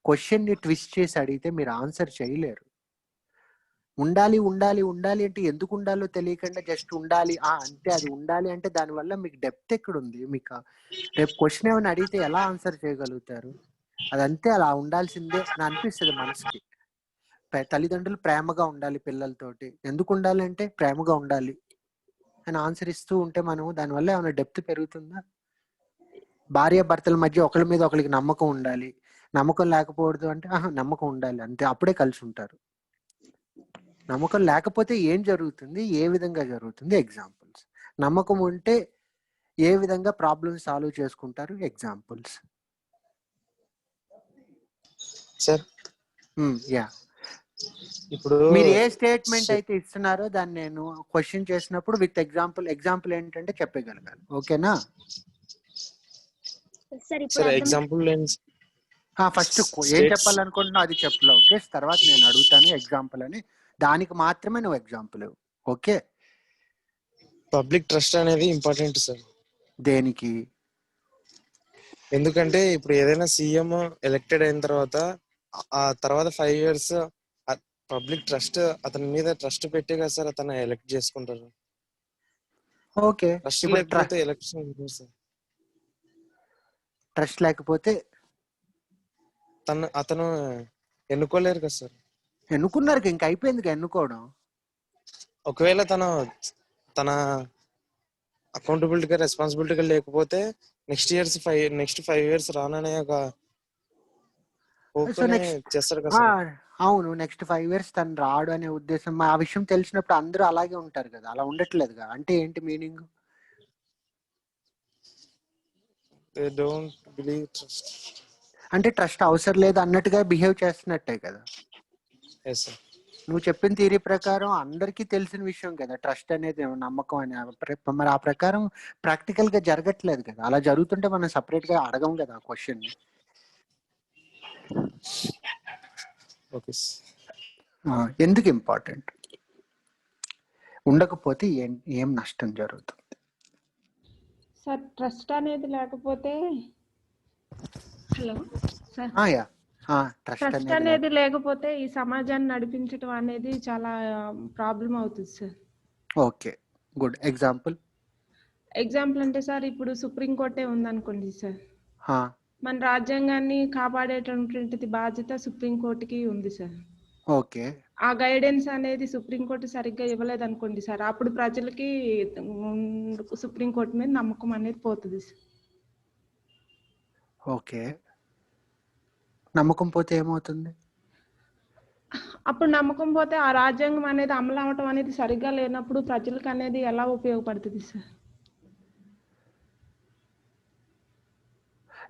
క్వశ్చన్ ని ట్విస్ట్ చేసి అడిగితే మీరు ఆన్సర్ చేయలేరు. ఉండాలి ఉండాలి ఉండాలి అంటే ఎందుకు ఉండాలో తెలియకుండా జస్ట్ ఉండాలి అంతే, అది ఉండాలి అంటే దానివల్ల మీకు డెప్త్ ఎక్కడుంది? మీకు రేపు క్వశ్చన్ ఏమైనా అడిగితే ఎలా ఆన్సర్ చేయగలుగుతారు? అదంతే, అలా ఉండాల్సిందే అని అనిపిస్తుంది మనసుకి. తల్లిదండ్రులు ప్రేమగా ఉండాలి పిల్లలతోటి, ఎందుకు ఉండాలి అంటే ప్రేమగా ఉండాలి అని ఆన్సర్ ఇస్తూ ఉంటే మనం దానివల్ల ఏమైనా డెప్త్ పెరుగుతుందా? భార్య భర్తల మధ్య ఒకరి మీద ఒకరికి నమ్మకం ఉండాలి, నమ్మకం లేకపోవద్దు అంటే నమ్మకం ఉండాలి అంతే, అప్పుడే కలిసి ఉంటారు. నమ్మకం లేకపోతే ఏం జరుగుతుంది, ఏ విధంగా జరుగుతుంది? ఎగ్జాంపుల్స్. నమ్మకం ఉంటే ఏ విధంగా ప్రాబ్లమ్ సాల్వ్ చేసుకుంటారు? ఎగ్జాంపుల్స్. సార్ యా, ఇప్పుడు మీరు ఏ స్టేట్మెంట్ అయితే ఇస్తున్నారో దాన్ని నేను క్వశ్చన్ చేసినప్పుడు విత్ ఎగ్జాంపుల్ ఏంటంటే చెప్పగలగాలి. ఓకేనా? సార్ ఇప్పుడు సార్ అర్థం ఎగ్జాంపుల్ ఫస్ట్ ఏం చెప్పాలనుకుంటున్నావు అది చెప్పలే. ఓకే, తర్వాత నేను అడుగుతాను ఎగ్జాంపుల్ అని, దానికి మాత్రమే నువ్వు ఎగ్జాంపుల్. ఓకే, పబ్లిక్ ట్రస్ట్ అనేది ఇంపార్టెంట్ సార్. దేనికి? ఎందుకంటే ఇప్పుడు ఏదైనా సీఎం ఎలక్టెడ్ అయిన తర్వాత ఆ తర్వాత 5 years పబ్లిక్ ట్రస్ట్ అతని మీద ట్రస్ట్ పెట్టే కదా సార్ అతను ఎలక్ట్ చేసుకుంటారు. ఓకే, ట్రస్ట్ ఇప్పుడు లేకపోతే ఎలక్షన్ సార్. ట్రస్ట్ లేకపోతే అతను ఎన్నుకోలేరు కదా సార్. ఎన్నుకున్నారు, ఇంక అయిపోయింది ఎన్నుకోవడం. ఒకవేళ తన అకౌంటబిలిటీగా రెస్పాన్సిబిలిటీగా లేకపోతే నెక్స్ట్ 5 years రాననే ఒక సో నెక్స్ట్ చేస్తారు కదా సార్. అవును, నెక్స్ట్ 5 years తను రాడు అనే ఉద్దేశం. ఆ విషయం తెలిసినప్పుడు అందరూ అలాగే ఉంటారు కదా, అలా ఉండట్లేదుగా. అంటే ఏంటి meaning? They don't believe trust. అంటే ట్రస్ట్ అవసరం లేదు అన్నట్టుగా బిహేవ్ చేస్తున్నట్టే కదా. Yes sir. నువ్వు చెప్పిన థియరీ ప్రకారం అందరికీ తెలిసిన విషయం కదా ట్రస్ట్ అనేది, నమ్మకం అని. మరి ఆ ప్రకారం ప్రాక్టికల్ గా జరగట్లేదు కదా. అలా జరుగుతుంటే మనం సపరేట్ గా అడగం కదా ఆ క్వశ్చన్ ని. Okay sir. ఎందుకు ఇంపార్టెంట్? ఉండకపోతే ఏం నష్టం జరుగుతుంది? సార్ ట్రస్ట్ అనేది లేకపోతే హలో సార్ ట్రస్ట్ అనేది లేకపోతే ఈ సమాజాన్ని నడిపించడం అనేది చాలా ప్రాబ్లం అవుతుంది సార్. Okay, good. ఎగ్జాంపుల్ అంటే సార్ ఇప్పుడు సుప్రీంకోర్టే ఉందనుకోండి సార్, మన రాజ్యాంగాన్ని కాపాడేటటువంటిది బాధ్యత సుప్రీంకోర్టుకి ఉంది సార్. ఓకే, ఆ గైడెన్స్ అనేది సుప్రీంకోర్టు సరిగ్గా ఇవ్వలేదు అనుకోండి సార్, అప్పుడు ప్రజలకి సుప్రీంకోర్టు మీద నమ్మకం అనేది పోతుంది సార్. ఓకే, నమ్మకం పోతే ఏమవుతుంది? అప్పుడు నమ్మకం పోతే ఆ రాజ్యాంగం అనేది అమలు అవటం అనేది సరిగ్గా లేనప్పుడు ప్రజలకు అనేది ఎలా ఉపయోగపడుతుంది సార్?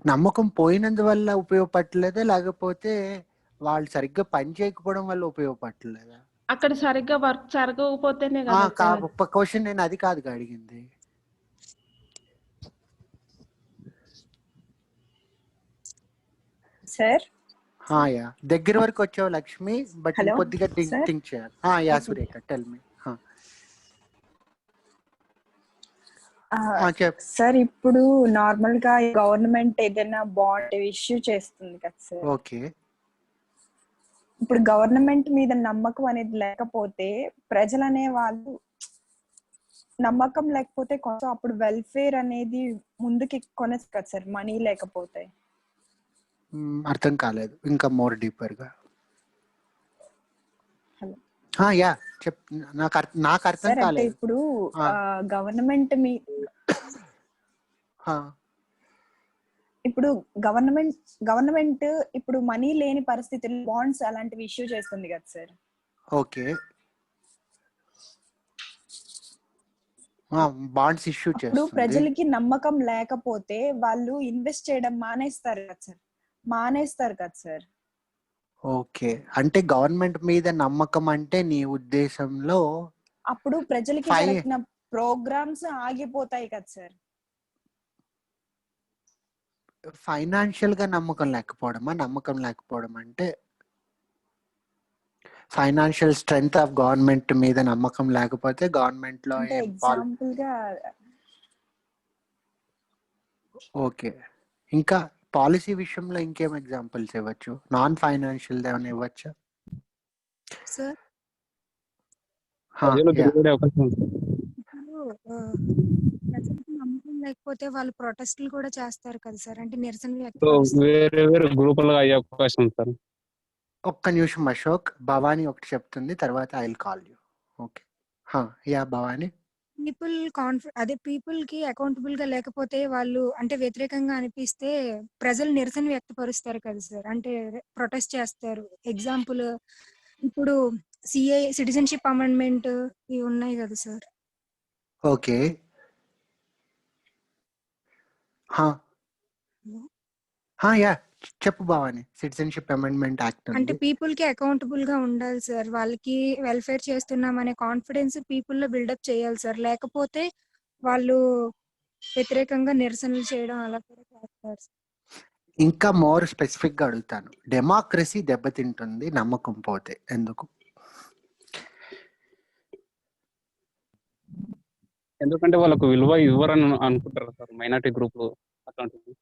నమ్మకం పోయినందువల్ల ఉపయోగపడలేదా, లేకపోతే వాళ్ళు సరిగ్గా పని చేయకపోవడం వల్ల ఉపయోగపడలేదా? అక్కడ సరిగ్గా వర్క్ జరగకపోతేనే కదా. క్వశ్చన్ నేను అది కాదు అడిగింది. సార్ దగ్గర వరకు వచ్చావు లక్ష్మి, బట్ కొద్దిగా థింక్ చేయాలి. Surekha, tell me. సార్ ఇప్పుడు నార్మల్ గా గవర్నమెంట్ ఏదైనా బాండ్ ఇష్యూ చేస్తుంది కదా సార్. ఓకే, ఇప్పుడు గవర్నమెంట్ మీద నమ్మకం అనేది లేకపోతే ప్రజలు అనే వాళ్ళు నమ్మకం లేకపోతే కొంచెం అప్పుడు వెల్ఫేర్ అనేది ముందుకి కొనచ్చు కదా సార్, మనీ లేకపోతే. అర్థం కాలేదు, ఇంకా మోర్ డీపర్ గా. నాకు అర్థం కాలేదు. ఇప్పుడు గవర్నమెంట్ గవర్నమెంట్ ఇప్పుడు మనీ లేని పరిస్థితుల్లో బాండ్స్ అలాంటివి ఇష్యూ చేస్తుంది కదా సార్. ఓకే, బాండ్స్ ఇష్యూ చేస్తుంది. ఇప్పుడు ప్రజలకి నమ్మకం లేకపోతే వాళ్ళు ఇన్వెస్ట్ చేయడం మానేస్తారు కదా సార్. ఓకే, అంటే గవర్నమెంట్ మీద నమ్మకం అంటే నీ ఉద్దేశంలో అప్పుడు ప్రజలకి జరిగిన ప్రోగ్రామ్స్ ఆగిపోతాయి కదా సార్. ఫైనాన్షియల్ గా నమ్మకం లేకపోవడం అంటే ఫైనాన్షియల్ స్ట్రెంగ్త్ ఆఫ్ గవర్నమెంట్ మీద నమ్మకం లేకపోతే గవర్నమెంట్ లో ఎగ్జాంపుల్ గా. ఓకే, ఇంకా పాలసీ విషయంలో ఇంకేం ఎగ్జాంపుల్స్ ఇవ్వచ్చు? నాన్ ఫైనాన్షియల్ ఏమైనా ఇవ్వచ్చా సార్? ప్రజలకు నమ్మకం లేకపోతే వాళ్ళు ప్రొటెస్ట్లు కూడా చేస్తారు కదా సార్, అంటే నిరసన వ్యక్తం. ఒక్క నిమిషం అశోక్, భవానీ ఒకటి చెప్తుంది, తర్వాత I will call you. Okay, Bhavani. People కి అకౌంటబుల్ గా లేకపోతే వాళ్ళు అంటే వ్యతిరేకంగా అనిపిస్తే ప్రజలు నిరసన వ్యక్తపరుస్తారు కదా సార్, అంటే ప్రొటెస్ట్ చేస్తారు. ఎగ్జాంపుల్ ఇప్పుడు సిఏ సిటిజన్షిప్ అమెండ్మెంట్ ఇవి ఉన్నాయి కదా సార్. ఓకే. యా చెప్పు భవాని. సిటిజన్షిప్ అమెండ్మెంట్ యాక్ట్ అంటే ఉంది. పీపుల్ కి అకౌంటబుల్ గా ఉండాలి సార్. వాళ్ళకి వెల్ఫేర్ చేస్తున్నాం అనే కాన్ఫిడెన్స్ పీపుల్ లో బిల్డప్ చేయాలి సార్. లేకపోతే వాళ్ళు వ్యతిరేకంగా నిరసనలు చేయడం అలా కూడా చేస్తారు. ఇంకా మోర్ స్పెసిఫిక్ గా అడుగుతాను, డెమోక్రసీ దెబ్బతింటుంది నమ్మకం పోతే ఎందుకు? ఎందుకంటే వాళ్ళకు విలువ ఇవ్వరని అనుకుంటారు సార్ మైనార్టీ గ్రూప్ అట్లాంటివి.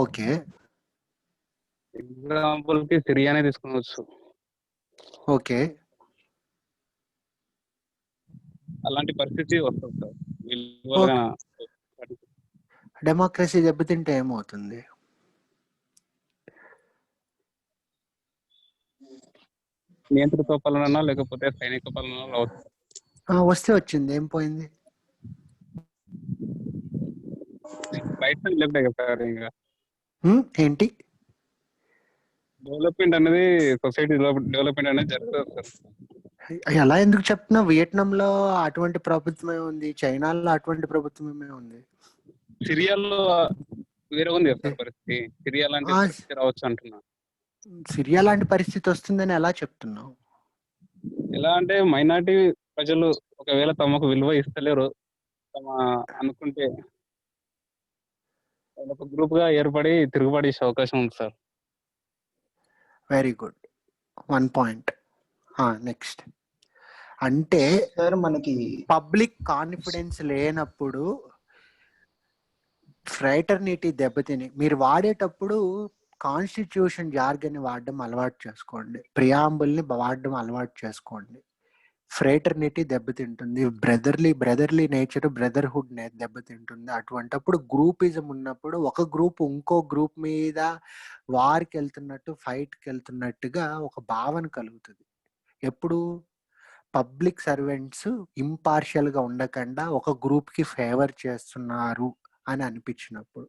ఓకే. ఎగ్జాంపుల్ కి సిరియానే తీసుకునవచ్చు. ఓకే. అలాంటి పరిస్థితి వస్తుంది సార్ విలువలుగా. డెమోక్రసీ దెబ్బతింటే ఏమవుతుంది? నియంత్రిత పాలన లేకపోతే సైనిక పాలన వస్తే వచ్చింది, ఏం పోయింది? రైట్స్ అని లేకపోతే కదా సార్. ఇంకా ఏంటి డెవలప్మెంట్ అనేది సొసైటీ డెవలప్మెంట్ అనేది జరుగుతుంది సార్. ఎలా ఎందుకు చెప్తున్నా? వియట్నాంలో అటువంటి ప్రభుత్వమే ఉంది, చైనాలో అటువంటి ప్రభుత్వమే ఉంది. సిరియాలో వేరే ఉంది సార్ పరిస్థితి. సిరియా లాంటి పరిస్థితి రావచ్చు అంటున్నా. సిరియా లాంటి పరిస్థితి వస్తుందని ఎలా చెప్తున్నావు? ఎలా అంటే మైనార్టీ ప్రజలు ఒకవేళ తమకు విలువ ఇస్తలేరు తమ అనుకుంటే ఒక గ్రూప్ గా ఏర్పడి తిరుగుబడి అవకాశం ఉంది sir. Very good, 1 point. Next అంటే సార్ మనకి పబ్లిక్ కాన్ఫిడెన్స్ లేనప్పుడు ఫ్రైటర్నిటీ దెబ్బతిని మీరు వాడేటప్పుడు కాన్స్టిట్యూషన్ జార్గన్ వాడడం అలవాటు చేసుకోండి, ప్రియాంబుల్ని వాడడం అలవాటు చేసుకోండి. ఫ్రైటర్నిటీ దెబ్బతింటుంది, బ్రదర్లీ నేచర్, బ్రదర్హుడ్ దెబ్బతింటుంది. అటువంటప్పుడు గ్రూపిజం ఉన్నప్పుడు ఒక గ్రూప్ ఇంకో గ్రూప్ మీద వార్కి వెళ్తున్నట్టు, ఫైట్కి వెళ్తున్నట్టుగా ఒక భావన కలుగుతుంది. ఎప్పుడు పబ్లిక్ సర్వెంట్స్ ఇంపార్షియల్ గా ఉండకుండా ఒక గ్రూప్ కి ఫేవర్ చేస్తున్నారు అని అనిపించినప్పుడు,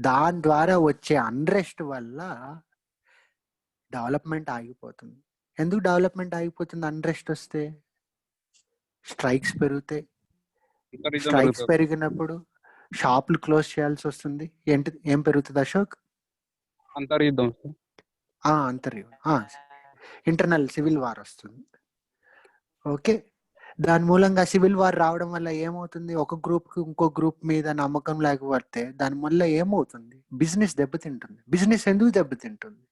దాని ద్వారా వచ్చే అన్రెస్ట్ వల్ల డెవలప్మెంట్ ఆగిపోతుంది. ఎందుకు డెవలప్మెంట్ ఆగిపోతుంది? అన్రెస్ట్ వస్తే స్ట్రైక్స్ పెరుగుతాయి. స్ట్రైక్స్ పెరిగినప్పుడు షాపులు క్లోజ్ చేయాల్సి వస్తుంది. ఏం పెరుగుతుంది అశోక్? అంతర్యుద్ధం. ఇంటర్నల్ సివిల్ వార్ వస్తుంది. ఓకే, దాని మూలంగా సివిల్ వార్ రావడం వల్ల ఏమవుతుంది? ఒక గ్రూప్ కి ఇంకో గ్రూప్ మీద నమ్మకం లేకపోతే దాని వల్ల ఏమవుతుంది? బిజినెస్ దెబ్బతింటుంది. బిజినెస్ ఎందుకు దెబ్బతింటుంది?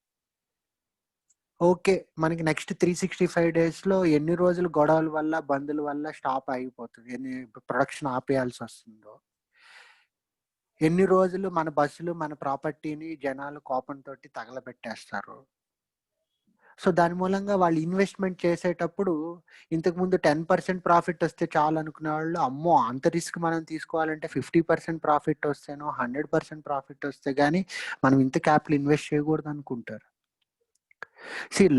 ఓకే, మనకి నెక్స్ట్ 365 days లో ఎన్ని రోజులు గొడవల వల్ల, బంధుల వల్ల స్టాప్ అయిపోతుంది, ఎన్ని ప్రొడక్షన్ ఆపేయాల్సి వస్తుందో, ఎన్ని రోజులు మన బస్సులు, మన ప్రాపర్టీని జనాలు కోపంతో తగలబెట్టేస్తారు. సో దాని మూలంగా వాళ్ళు ఇన్వెస్ట్మెంట్ చేసేటప్పుడు ఇంతకుముందు 10% ప్రాఫిట్ వస్తే చాలు అనుకునే వాళ్ళు, అమ్మో అంత రిస్క్ మనం తీసుకోవాలంటే 50% ప్రాఫిట్ వస్తేనో 100% ప్రాఫిట్ వస్తే కానీ మనం ఇంత క్యాపిటల్ ఇన్వెస్ట్ చేయకూడదు అనుకుంటారు.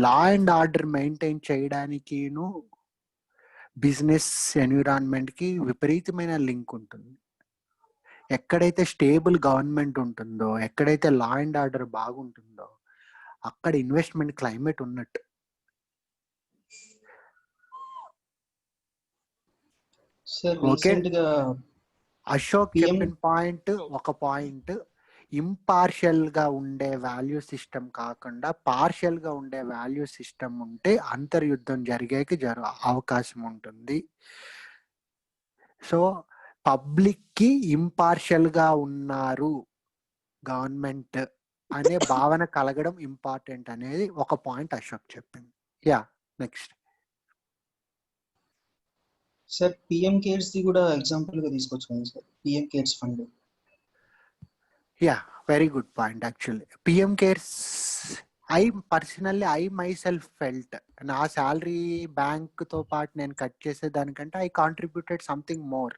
లా అండ్ ఆర్డర్ మెయింటైన్ చేయడానికిను బిజినెస్ ఎన్విరాన్మెంట్ కి విపరీతమైన లింక్ ఉంటుంది. ఎక్కడైతే స్టేబుల్ గవర్నమెంట్ ఉంటుందో, ఎక్కడైతే లా అండ్ ఆర్డర్ బాగుంటుందో అక్కడ ఇన్వెస్ట్మెంట్ క్లైమేట్ ఉన్నట్టు. అశోక్ చెప్పిన పాయింట్ ఒక పాయింట్. ఇంపార్షియల్ గా ఉండే వాల్యూ సిస్టమ్ కాకుండా పార్షియల్ గా ఉండే వాల్యూ సిస్టమ్ ఉంటే అంతర్యుద్ధం జరిగేకి అవకాశం ఉంటుంది. సో పబ్లిక్ కి ఇంపార్షియల్ గా ఉన్నారు గవర్నమెంట్ అనే భావన కలగడం ఇంపార్టెంట్ అనేది ఒక పాయింట్ అశోక్ చెప్పింది. Next sir PM cares the కూడా ఎగ్జాంపుల్ గా తీసుకోవచ్చు sir. PM cares fund. Very good point. Actually PM cares I my self felt నా శాలరీ బ్యాంక్ తో పాటు నేను కట్ చేసే దానికంటే ఐ కాంట్రిబ్యూటెడ్ సంథింగ్ మోర్.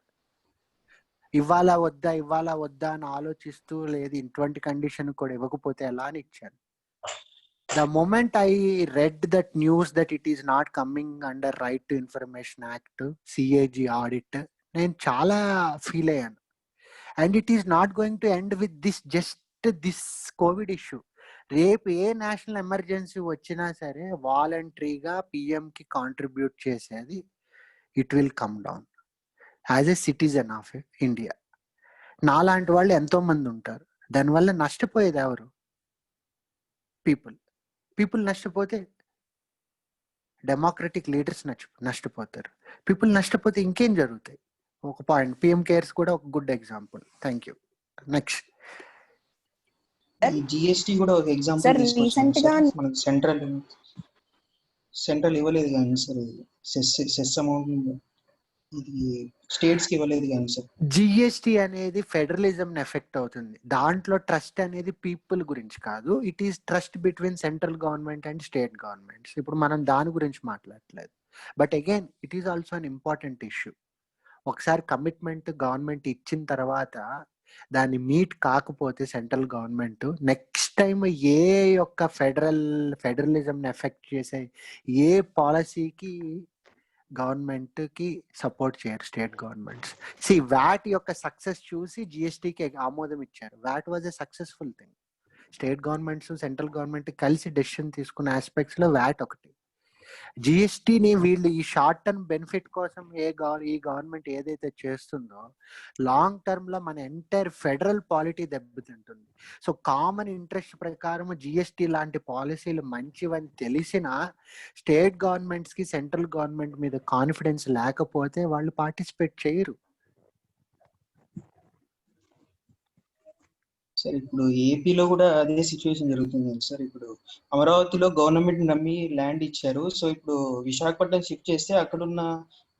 ఇవ్వాలా వద్దా అని ఆలోచిస్తూ, లేదు ఇటువంటి కండిషన్ కూడా ఇవ్వకపోతే ఎలా అని ఇచ్చాను. The moment I read that news that it is not coming under right to information act, CAG audit, నేను చాలా ఫీల్ అయ్యాను. And it is not going to end with this covid issue. రేపు ఏ నేషనల్ ఎమర్జెన్సీ వచ్చినా సరే వాలంటరీగా పిఎంకి కాంట్రిబ్యూట్ చేసేది it will come down as a citizen of India. నాలాంటి వాళ్ళు ఎంతో మంది ఉంటారు. దానివల్ల నష్టపోయేది ఎవరు? పీపుల్ నష్టపోతే డెమోక్రటిక్ లీడర్స్ నష్టపోతారు. పీపుల్ నష్టపోతే ఇంకేం జరుగుతాయి? ఒక పాయింట్. పిఎం కేర్స్ కూడా ఒక good example. Thank you. Next ఈ జిఎస్టీ కూడా ఒక ఎగ్జాంపుల్ సార్ తీసుకోవచ్చు రీసెంట్ గా సార్. మనకి సెంట్రల్ ఇవ్వలేదు కానీ సార్, సెస్ అమౌంట్ ఇది స్టేట్స్ కి ఇవ్వలేదు కానీ సార్. జిఎస్టి అనేది ఫెడరలిజం ఎఫెక్ట్ అవుతుంది. దాంట్లో ట్రస్ట్ అనేది పీపుల్ గురించి కాదు, it is trust between central government and state governments. ఇప్పుడు మనం దాని గురించి మాట్లాడట్లేదు. But again it is also an important issue. ఒకసారి కమిట్మెంట్ గవర్నమెంట్ ఇచ్చిన తర్వాత దాన్ని మీట్ కాకపోతే సెంట్రల్ గవర్నమెంట్ నెక్స్ట్ టైం ఏ యొక్క ఫెడరలిజం ఎఫెక్ట్ చేసే ఏ పాలసీకి గవర్నమెంట్ కి సపోర్ట్ చేయరు స్టేట్ గవర్నమెంట్స్. వ్యాట్ యొక్క సక్సెస్ చూసి జిఎస్టీకి ఆమోదం ఇచ్చారు. VAT was a successful thing. State governments central government కలిసి డెసిషన్ తీసుకున్న ఆస్పెక్ట్స్ లో వ్యాట్ ఒకటి. జిఎస్టీని వీళ్ళు ఈ షార్ట్ టర్మ్ బెనిఫిట్ కోసం ఈ గవర్నమెంట్ ఏదైతే చేస్తుందో లాంగ్ టర్మ్ లో మన ఎంటైర్ ఫెడరల్ పాలిటీ దెబ్బతింటుంది. సో కామన్ ఇంట్రెస్ట్ ప్రకారం జిఎస్టీ లాంటి పాలసీలు మంచివని తెలిసిన స్టేట్ గవర్నమెంట్స్ కి సెంట్రల్ గవర్నమెంట్ మీద కాన్ఫిడెన్స్ లేకపోతే వాళ్ళు పార్టిసిపేట్ చేయరు. సార్ ఇప్పుడు ఏపీలో కూడా అదే సిచ్యువేషన్ జరుగుతుంది సార్. ఇప్పుడు అమరావతిలో గవర్నమెంట్ నమ్మి ల్యాండ్ ఇచ్చారు. సో ఇప్పుడు విశాఖపట్నం షిఫ్ట్ చేస్తే అక్కడున్న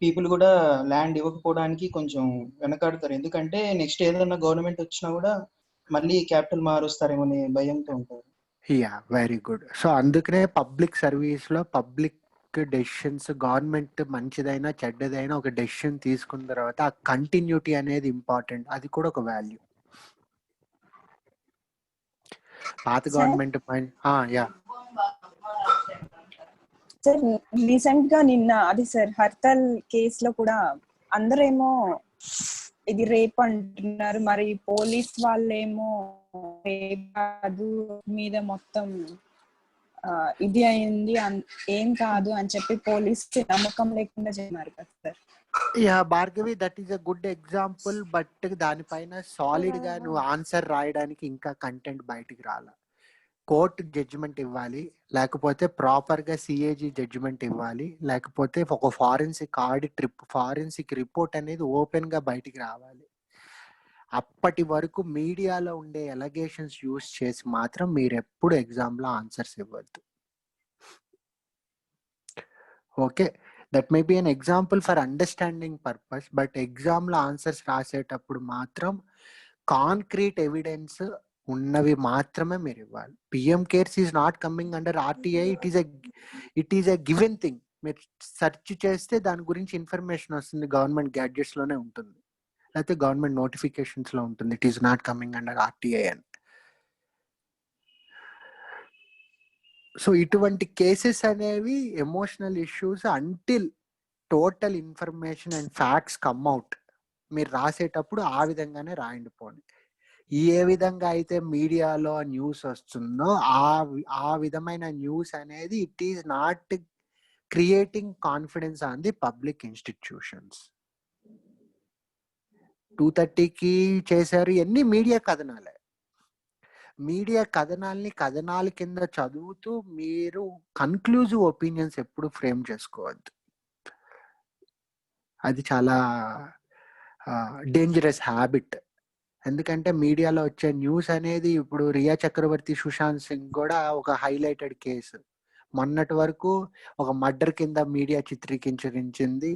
పీపుల్ కూడా ల్యాండ్ ఇవ్వకపోవడానికి కొంచెం వెనకాడతారు. ఎందుకంటే నెక్స్ట్ ఏదైనా గవర్నమెంట్ వచ్చినా కూడా మళ్ళీ క్యాపిటల్ మారుస్తారేమో అనే భయంతో ఉంటారు. Yeah, very good. సో అందుకనే పబ్లిక్ సర్వీస్ లో పబ్లిక్ డెసిషన్స్, గవర్నమెంట్ మంచిదైనా చెడ్డదైనా ఒక డెసిషన్ తీసుకున్న తర్వాత ఆ కంటిన్యూటీ అనేది ఇంపార్టెంట్. అది కూడా ఒక వాల్యూ. పాత గవర్నమెంట్ యా సార్ రీసెంట్ గా నిన్న అది సార్ హర్తల్ కేస్ లో కూడా అందరేమో ఇది రేప్ అంటున్నారు, మరి పోలీస్ వాళ్ళేమో రేప్ కాదు మీద మొత్తం ఇది అయింది ఏం కాదు అని చెప్పి పోలీస్ నమ్మకం లేకుండా చేయన్నారు కదా sir. Yeah Bhargavi, that is a good example. But దానిపైన సాలిడ్ గా నువ్వు ఆన్సర్ రాయడానికి ఇంకా కంటెంట్ బయటికి రాల. కోర్టు జడ్జిమెంట్ ఇవ్వాలి, లేకపోతే ప్రాపర్ గా సిఏజీ జడ్జిమెంట్ ఇవ్వాలి, లేకపోతే ఒక ఫారెన్సిక్ రిపోర్ట్ అనేది ఓపెన్ గా బయటికి రావాలి. అప్పటి వరకు మీడియాలో ఉండే ఎలిగేషన్స్ యూజ్ చేసి మాత్రం మీరు ఎప్పుడు ఎగ్జామ్ లో ఆన్సర్స్ ఇవ్వద్దు. Okay, that may be an example for understanding purpose. But exam లో ఆన్సర్స్ రాసేటప్పుడు మాత్రం కాంక్రీట్ ఎవిడెన్స్ ఉన్నవి మాత్రమే మీరు ఇవ్వాలి. PM cares is not coming under RTI. It is a given thing. మీరు సెర్చ్ చేస్తే దాని గురించి ఇన్ఫర్మేషన్ వస్తుంది, గవర్నమెంట్ గ్యాడ్జెట్స్ లోనే ఉంటుంది, లేకపోతే గవర్నమెంట్ నోటిఫికేషన్స్ లో ఉంటుంది. It is not coming under RTI అని. సో ఇటువంటి కేసెస్ అనేవి emotional issues until total information and facts come out. మీరు రాసేటప్పుడు ఆ విధంగానే రాయండి. పోండి ఏ విధంగా అయితే మీడియాలో న్యూస్ వస్తుందో ఆ విధమైన న్యూస్ అనేది it is not creating confidence on the public institutions. 230కి చేశారు, ఎన్ని మీడియా కథనాలే. మీడియా కథనాల కింద చదువుతూ మీరు కన్క్లూజివ్ ఒపీనియన్స్ ఎప్పుడు ఫ్రేమ్ చేసుకోవద్దు. అది చాలా డేంజరస్ హ్యాబిట్. ఎందుకంటే మీడియాలో వచ్చే న్యూస్ అనేది, ఇప్పుడు రియా చక్రవర్తి, సుశాంత్ సింగ్ కూడా ఒక హైలైటెడ్ కేసు. మొన్నటి వరకు ఒక మర్డర్ కింద మీడియా చిత్రీకరించింది,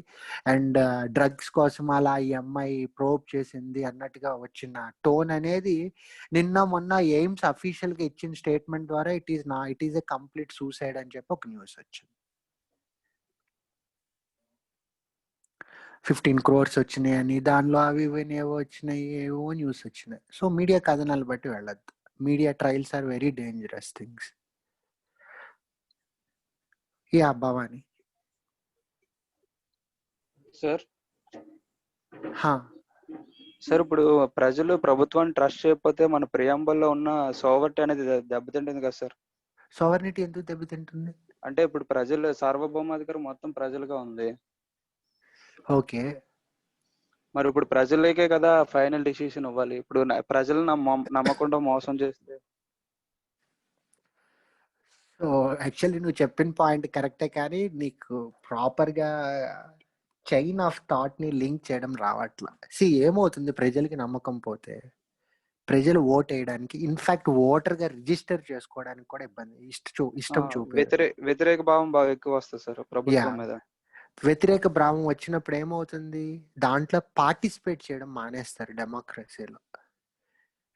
అండ్ డ్రగ్స్ కోసం అలా ఈ అమ్మాయి ప్రోబ్ చేసింది అన్నట్టుగా వచ్చిన టోన్ అనేది నిన్న మొన్న ఎయిమ్స్ అఫీషియల్ గా ఇచ్చిన స్టేట్మెంట్ ద్వారా it is a complete suicide అని చెప్పి ఒక న్యూస్ వచ్చింది. 15 crores వచ్చినాయి అని, దానిలో అవి ఏవో వచ్చినాయి, ఏవో న్యూస్ వచ్చినాయి. సో మీడియా కథనాలు బట్టి వెళ్ళద్దు. Media trials are very dangerous things. Yeah Bhavani sir, sir ఇప్పుడు ప్రజలు ప్రభుత్వాన్ని ట్రస్ట్ చేయకపోతే మన ప్రియాంబుల్లో ఉన్న సోవర్టీ అనేది దెబ్బతింటుంది కదా సార్. సోవర్నిటీ ఎందుకు దెబ్బతింటుంది? అంటే ఇప్పుడు ప్రజలు సార్వభౌమాధికారం మొత్తం ప్రజలుగా ఉంది. ఓకే. మరి ఇప్పుడు ప్రజలకే కదా ఫైనల్ డిసిషన్ ఇవ్వాలి. ఇప్పుడు ప్రజలు నమ్మకుండా మోసం చేస్తే సో యాక్చువల్లీ నువ్వు చెప్పిన పాయింట్ కరెక్టే, కానీ నీకు ప్రాపర్గా చైన్ ఆఫ్ థాట్ ని లింక్ చేయడం రావట్లా. ఏమవుతుంది, ప్రజలకి నమ్మకం పోతే ప్రజలు ఓట్ వేయడానికి, ఇన్ఫాక్ట్ ఓటర్ గా రిజిస్టర్ చేసుకోవడానికి కూడా ఇబ్బంది, ఇష్టం చూపే వ్యతిరేక భావం బాగా ఎక్కువ వస్తుంది సార్ ప్రభుత్వం మీద. వ్యతిరేక భావం వచ్చినప్పుడు ఏమవుతుంది, దాంట్లో పార్టిసిపేట్ చేయడం మానేస్తారు.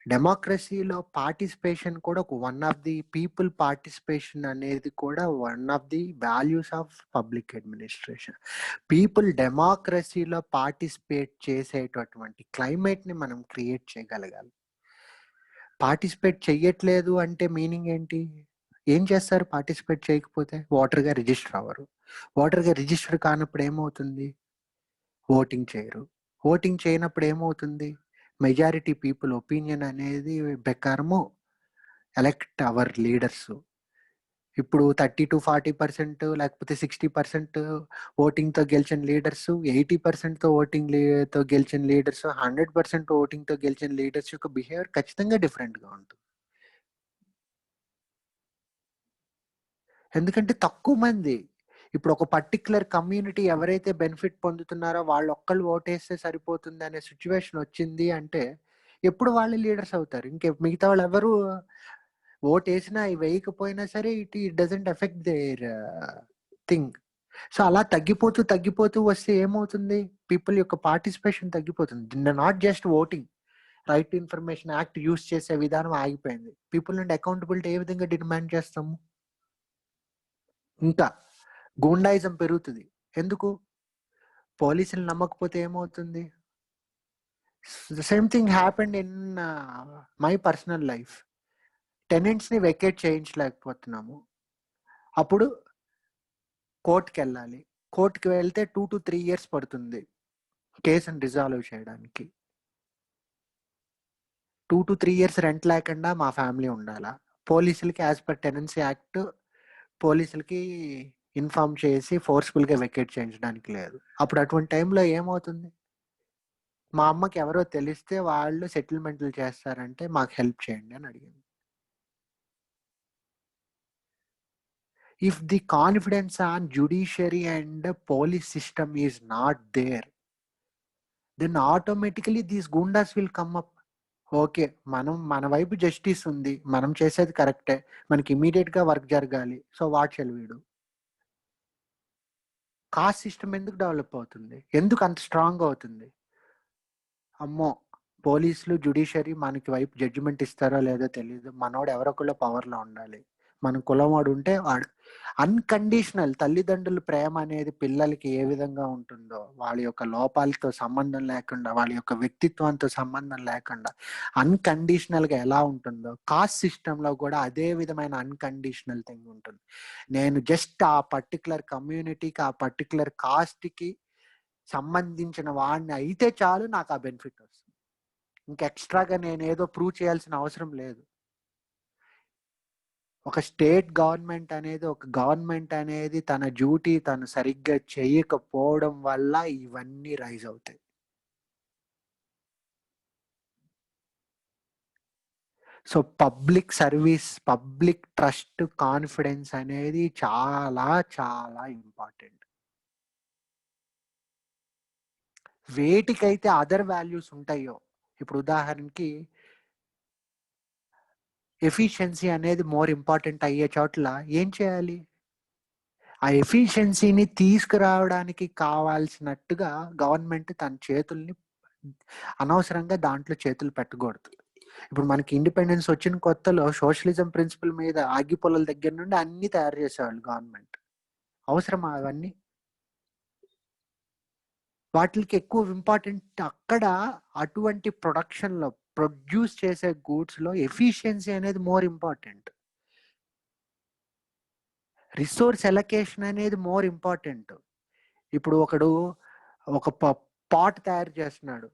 డెమోక్రసీలో పార్టిసిపేషన్ కూడా ఒక one of the people participation అనేది కూడా one of the values of public administration. People డెమోక్రసీలో పార్టిసిపేట్ చేసేటటువంటి క్లైమేట్ ని మనం క్రియేట్ చేయగలగాలి. పార్టిసిపేట్ చెయ్యట్లేదు అంటే మీనింగ్ ఏంటి? ఏం చేస్తారు పార్టిసిపేట్ చేయకపోతే? ఓటర్గా రిజిస్టర్ అవ్వరు. ఓటర్గా రిజిస్టర్ కానప్పుడు ఏమవుతుంది, ఓటింగ్ చేయరు. ఓటింగ్ చేయనప్పుడు ఏమవుతుంది, మెజారిటీ పీపుల్ ఒపీనియన్ అనేది ప్రకారము ఎలక్ట్ అవర్ లీడర్స్. ఇప్పుడు 30 to 40% లేకపోతే 60% ఓటింగ్తో గెలిచిన లీడర్స్, 80% ఓటింగ్తో గెలిచిన లీడర్స్, 100% ఓటింగ్తో గెలిచిన లీడర్స్ యొక్క బిహేవియర్ ఖచ్చితంగా డిఫరెంట్గా ఉంటుంది. ఎందుకంటే తక్కువ మంది, ఇప్పుడు ఒక పర్టికులర్ కమ్యూనిటీ ఎవరైతే బెనిఫిట్ పొందుతున్నారో వాళ్ళు ఒక్కళ్ళు ఓటేస్తే సరిపోతుంది అనే సిచ్యువేషన్ వచ్చింది అంటే ఎప్పుడు వాళ్ళు లీడర్స్ అవుతారు. మిగతా వాళ్ళు ఎవరు ఓటేసినా వేయకపోయినా సరే it doesn't affect their thing. So అలా తగ్గిపోతూ వస్తే ఏమవుతుంది, పీపుల్ యొక్క పార్టిసిపేషన్ తగ్గిపోతుంది. Not just voting, right to information act use చేసే విధానం ఆగిపోయింది. పీపుల్ నుండి అకౌంటబిలిటీ ఏ విధంగా డిమాండ్ చేస్తాము? ఇంకా గూండాయిజం పెరుగుతుంది. ఎందుకు? పోలీసులు నమ్మకపోతే ఏమవుతుంది? Same thing happened in my personal life. Tenants ని వెకేట్ చేయించలేకపోతున్నాము, అప్పుడు కోర్టుకి వెళ్ళాలి. కోర్టుకి వెళ్తే 2 to 3 years పడుతుంది కేసుని రిజాల్వ్ చేయడానికి. 2 to 3 years రెంట్ లేకుండా మా ఫ్యామిలీ ఉండాలా? పోలీసులకి యాజ్ పర్ టెనెన్సీ యాక్ట్ పోలీసులకి ఇన్ఫార్మ్ చేసి ఫోర్స్ఫుల్గా వెకేట్ చేయించడానికి లేదు. అప్పుడు అటువంటి టైంలో ఏమవుతుంది, మా అమ్మకి ఎవరో తెలిస్తే వాళ్ళు సెటిల్మెంట్లు చేస్తారంటే మాకు హెల్ప్ చేయండి అని అడిగింది. If the confidence on judiciary and police system is not there, then automatically these goondas will come up. Okay, మన వైపు జస్టిస్ ఉంది, మనం చేసేది కరెక్టే, మనకి ఇమీడియట్ గా వర్క్ జరగాలి, so what shall we do? Caste system ఎందుకు డెవలప్ అవుతుంది, ఎందుకు అంత స్ట్రాంగ్ అవుతుంది? అమ్మో, పోలీసులు జ్యుడిషియరీ మనకి వైపు జడ్జిమెంట్ ఇస్తారో లేదో తెలియదు, మనోడు ఎవరొకళ్ళు పవర్లో ఉండాలి, మన కులం వాడు ఉంటే వాడు అన్కండిషనల్. తల్లిదండ్రుల ప్రేమ అనేది పిల్లలకి ఏ విధంగా ఉంటుందో, వాళ్ళ యొక్క లోపాలతో సంబంధం లేకుండా, వాళ్ళ యొక్క వ్యక్తిత్వంతో సంబంధం లేకుండా అన్కండిషనల్ గా ఎలా ఉంటుందో, కాస్ట్ సిస్టమ్ లో కూడా అదే విధమైన అన్కండిషనల్ థింగ్ ఉంటుంది. నేను జస్ట్ ఆ పర్టికులర్ కమ్యూనిటీకి, ఆ పర్టికులర్ కాస్ట్ కి సంబంధించిన వాడిని అయితే చాలు, నాకు ఆ బెనిఫిట్ వస్తుంది. ఇంకా ఎక్స్ట్రాగా నేను ఏదో ప్రూవ్ చేయాల్సిన అవసరం లేదు. ఒక స్టేట్ గవర్నమెంట్ అనేది తన డ్యూటీ తను సరిగ్గా చేయకపోవడం వల్ల ఇవన్నీ రైజ్ అవుతాయి. So public service, public trust, confidence అనేది చాలా చాలా ఇంపార్టెంట్. వేటికైతే అదర్ వాల్యూస్ ఉంటాయో, ఇప్పుడు ఉదాహరణకి ఎఫిషియన్సీ అనేది మోర్ ఇంపార్టెంట్ అయ్యే చోట్ల ఏం చేయాలి? ఆ ఎఫిషియన్సీని తీసుకురావడానికి కావాల్సినట్టుగా గవర్నమెంట్ తన చేతుల్ని అనవసరంగా దాంట్లో చేతులు పెట్టకూడదు. ఇప్పుడు మనకి ఇండిపెండెన్స్ వచ్చిన కొత్తలో సోషలిజం ప్రిన్సిపల్ మీద ఆగి పొలాల దగ్గర నుండి అన్ని తయారు చేసేవాళ్ళు గవర్నమెంట్. అవసరమా అవన్నీ? వాటికి ఎక్కువ ఇంపార్టెంట్ అక్కడ అటువంటి ప్రొడక్షన్లో, ప్రొడ్యూస్ చేసే గూడ్స్ లో ఎఫిషియన్సీ అనేది మోర్ ఇంపార్టెంట్. రిసోర్స్ ఎలకేషన్ అనేది మోర్ ఇంపార్టెంట్. ఇప్పుడు ఒకడు ఒక పాట్ తయారు చేస్తున్నాడు,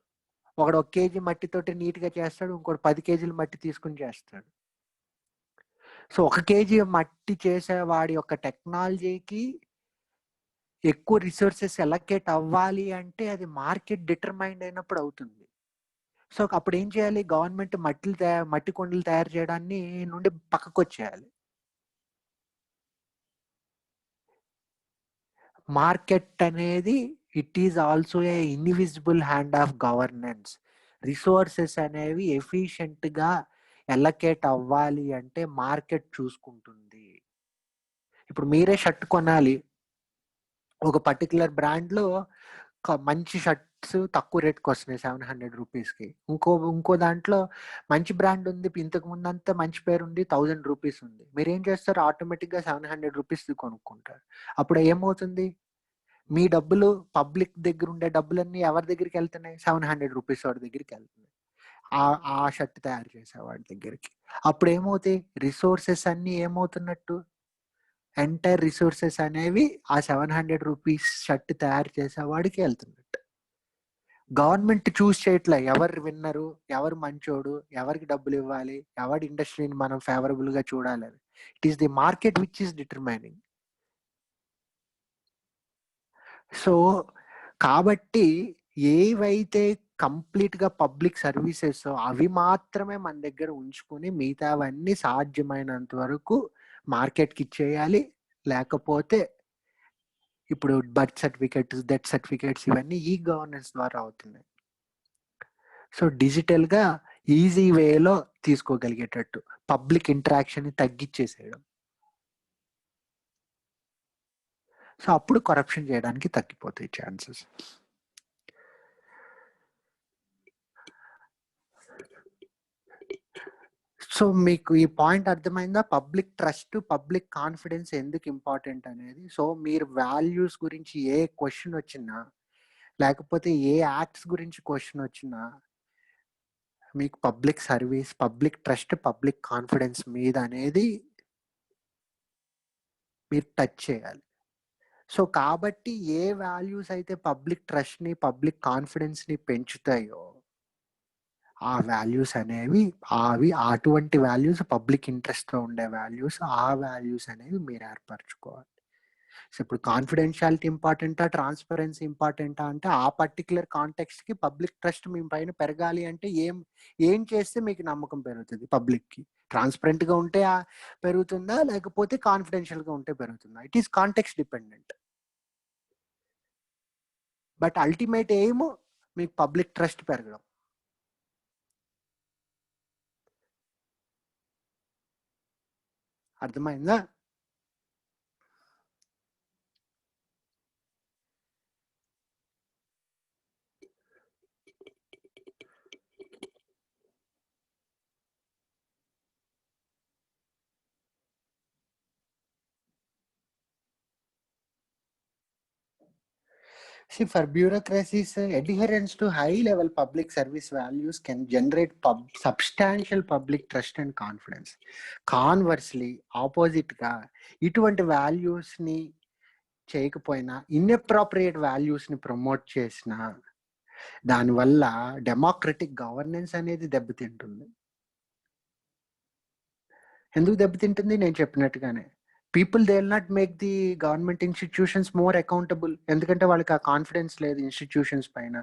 ఒకడు 1 కేజీ మట్టితోటి నీట్గా చేస్తాడు, ఇంకోటి 10 కేజీల మట్టి తీసుకుని చేస్తాడు. సో 1 కేజీ మట్టి చేసే వాడి యొక్క టెక్నాలజీకి ఎక్కువ రిసోర్సెస్ ఎలకేట్ అవ్వాలి అంటే అది మార్కెట్ డిటర్మైండ్ అయినప్పుడు అవుతుంది. సో అప్పుడు ఏం చేయాలి, గవర్నమెంట్ మట్టి కొండలు తయారు చేయడాన్ని నుండి పక్కకు వచ్చేయాలి. మార్కెట్ అనేది it is also a invisible hand of governance. Resources అనేవి ఎఫిషియెంట్ గా ఎలకేట్ అవ్వాలి అంటే మార్కెట్ చూసుకుంటుంది. ఇప్పుడు మీరే షర్ట్ కొనాలి, ఒక పర్టికులర్ బ్రాండ్ లో మంచి షర్ట్స్ తక్కువ రేట్కి వస్తున్నాయి 700 రూపీస్కి. ఇంకో దాంట్లో మంచి బ్రాండ్ ఉంది, ఇంతకు ముందు అంతా మంచి పేరు ఉంది, 1000 రూపీస్ ఉంది. మీరు ఏం చేస్తారు, ఆటోమేటిక్ గా 700 రూపీస్ కొనుక్కుంటారు. అప్పుడు ఏమవుతుంది, మీ డబ్బులు పబ్లిక్ దగ్గర ఉండే డబ్బులన్నీ ఎవరి దగ్గరికి వెళ్తున్నాయి, 700 రూపీస్ వాడి దగ్గరికి వెళ్తున్నాయి, ఆ షర్ట్ తయారు చేసేవాడి దగ్గరికి. అప్పుడు ఏమవుతాయి, రిసోర్సెస్ అన్ని ఏమవుతున్నట్టు, ఎంటైర్ రిసోర్సెస్ అనేవి ఆ 700 రూపీస్ షర్ట్ తయారు చేసేవాడికి వెళ్తున్నట్టు. గవర్నమెంట్ చూస్ చేయట్లే ఎవరు విన్నరు, ఎవరు మంచోడు, ఎవరికి డబ్బులు ఇవ్వాలి, ఎవరి ఇండస్ట్రీని మనం ఫేవరబుల్ గా చూడాలి. It is the market which is determining. So కాబట్టి ఏవైతే కంప్లీట్ గా పబ్లిక్ సర్వీసెస్ అవి మాత్రమే మన దగ్గర ఉంచుకుని మిగతావన్నీ సాధ్యమైనంత వరకు మార్కెట్కి ఇచ్చేయాలి. లేకపోతే ఇప్పుడు బర్త్ సర్టిఫికెట్స్, డెత్ సర్టిఫికెట్స్ ఇవన్నీ ఈ గవర్నెన్స్ ద్వారా అవుతున్నాయి. సో డిజిటల్ గా ఈజీ వేలో తీసుకోగలిగేటట్టు పబ్లిక్ ఇంటరాక్షన్ ని తగ్గించేసేయడం. సో అప్పుడు కరప్షన్ చేయడానికి తగ్గిపోతాయి ఛాన్సెస్. సో మీకు ఈ పాయింట్ అర్థమైందా, పబ్లిక్ ట్రస్ట్, పబ్లిక్ కాన్ఫిడెన్స్ ఎందుకు ఇంపార్టెంట్ అనేది. సో మీరు వాల్యూస్ గురించి ఏ క్వశ్చన్ వచ్చినా, లేకపోతే ఏ యాక్ట్స్ గురించి క్వశ్చన్ వచ్చినా, మీకు public service, public trust, public confidence మీద అనేది మీరు టచ్ చేయాలి. సో కాబట్టి ఏ వాల్యూస్ అయితే పబ్లిక్ ట్రస్ట్ ని, పబ్లిక్ కాన్ఫిడెన్స్ ని పెంచుతాయో ఆ వాల్యూస్ అనేవి అటువంటి వాల్యూస్ పబ్లిక్ ఇంట్రెస్ట్ తో ఉండే వాల్యూస్, ఆ వాల్యూస్ అనేవి మీరు ఏర్పరచుకోవాలి. సో ఇప్పుడు కాన్ఫిడెన్షియాలిటీ ఇంపార్టెంటా, ట్రాన్స్పరెన్సీ ఇంపార్టెంటా అంటే ఆ పర్టికులర్ కాంటెక్స్ట్ కి పబ్లిక్ ట్రస్ట్ మీ పైన పెరగాలి అంటే ఏం చేస్తే మీకు నమ్మకం పెరుగుతుంది పబ్లిక్ కి. ట్రాన్స్పరెంట్ గా ఉంటే పెరుగుతుందా, లేకపోతే కాన్ఫిడెన్షియల్ గా ఉంటే పెరుగుతుందా? It is context dependent. But ultimate aim మీకు పబ్లిక్ ట్రస్ట్ పెరగడం. అర్థమైందా? See, for bureaucracies, adherence to high-level public service values can generate substantial public trust and confidence. Conversely, opposite గా ఇటువంటి వాల్యూస్ ని చేయకపోయినా, ఇన్అప్రోప్రియేట్ వాల్యూస్ ని ప్రమోట్ చేసినా, దానివల్ల డెమోక్రటిక్ గవర్నెన్స్ అనేది దెబ్బతింటుంది. ఎందుకు దెబ్బతింటుంది? నేను చెప్పినట్టుగానే people they will not make the government institutions more accountable. ఎందుకంటే వాళ్ళకి ఆ కాన్ఫిడెన్స్ లేదు ఇన్స్టిట్యూషన్స్ పైన.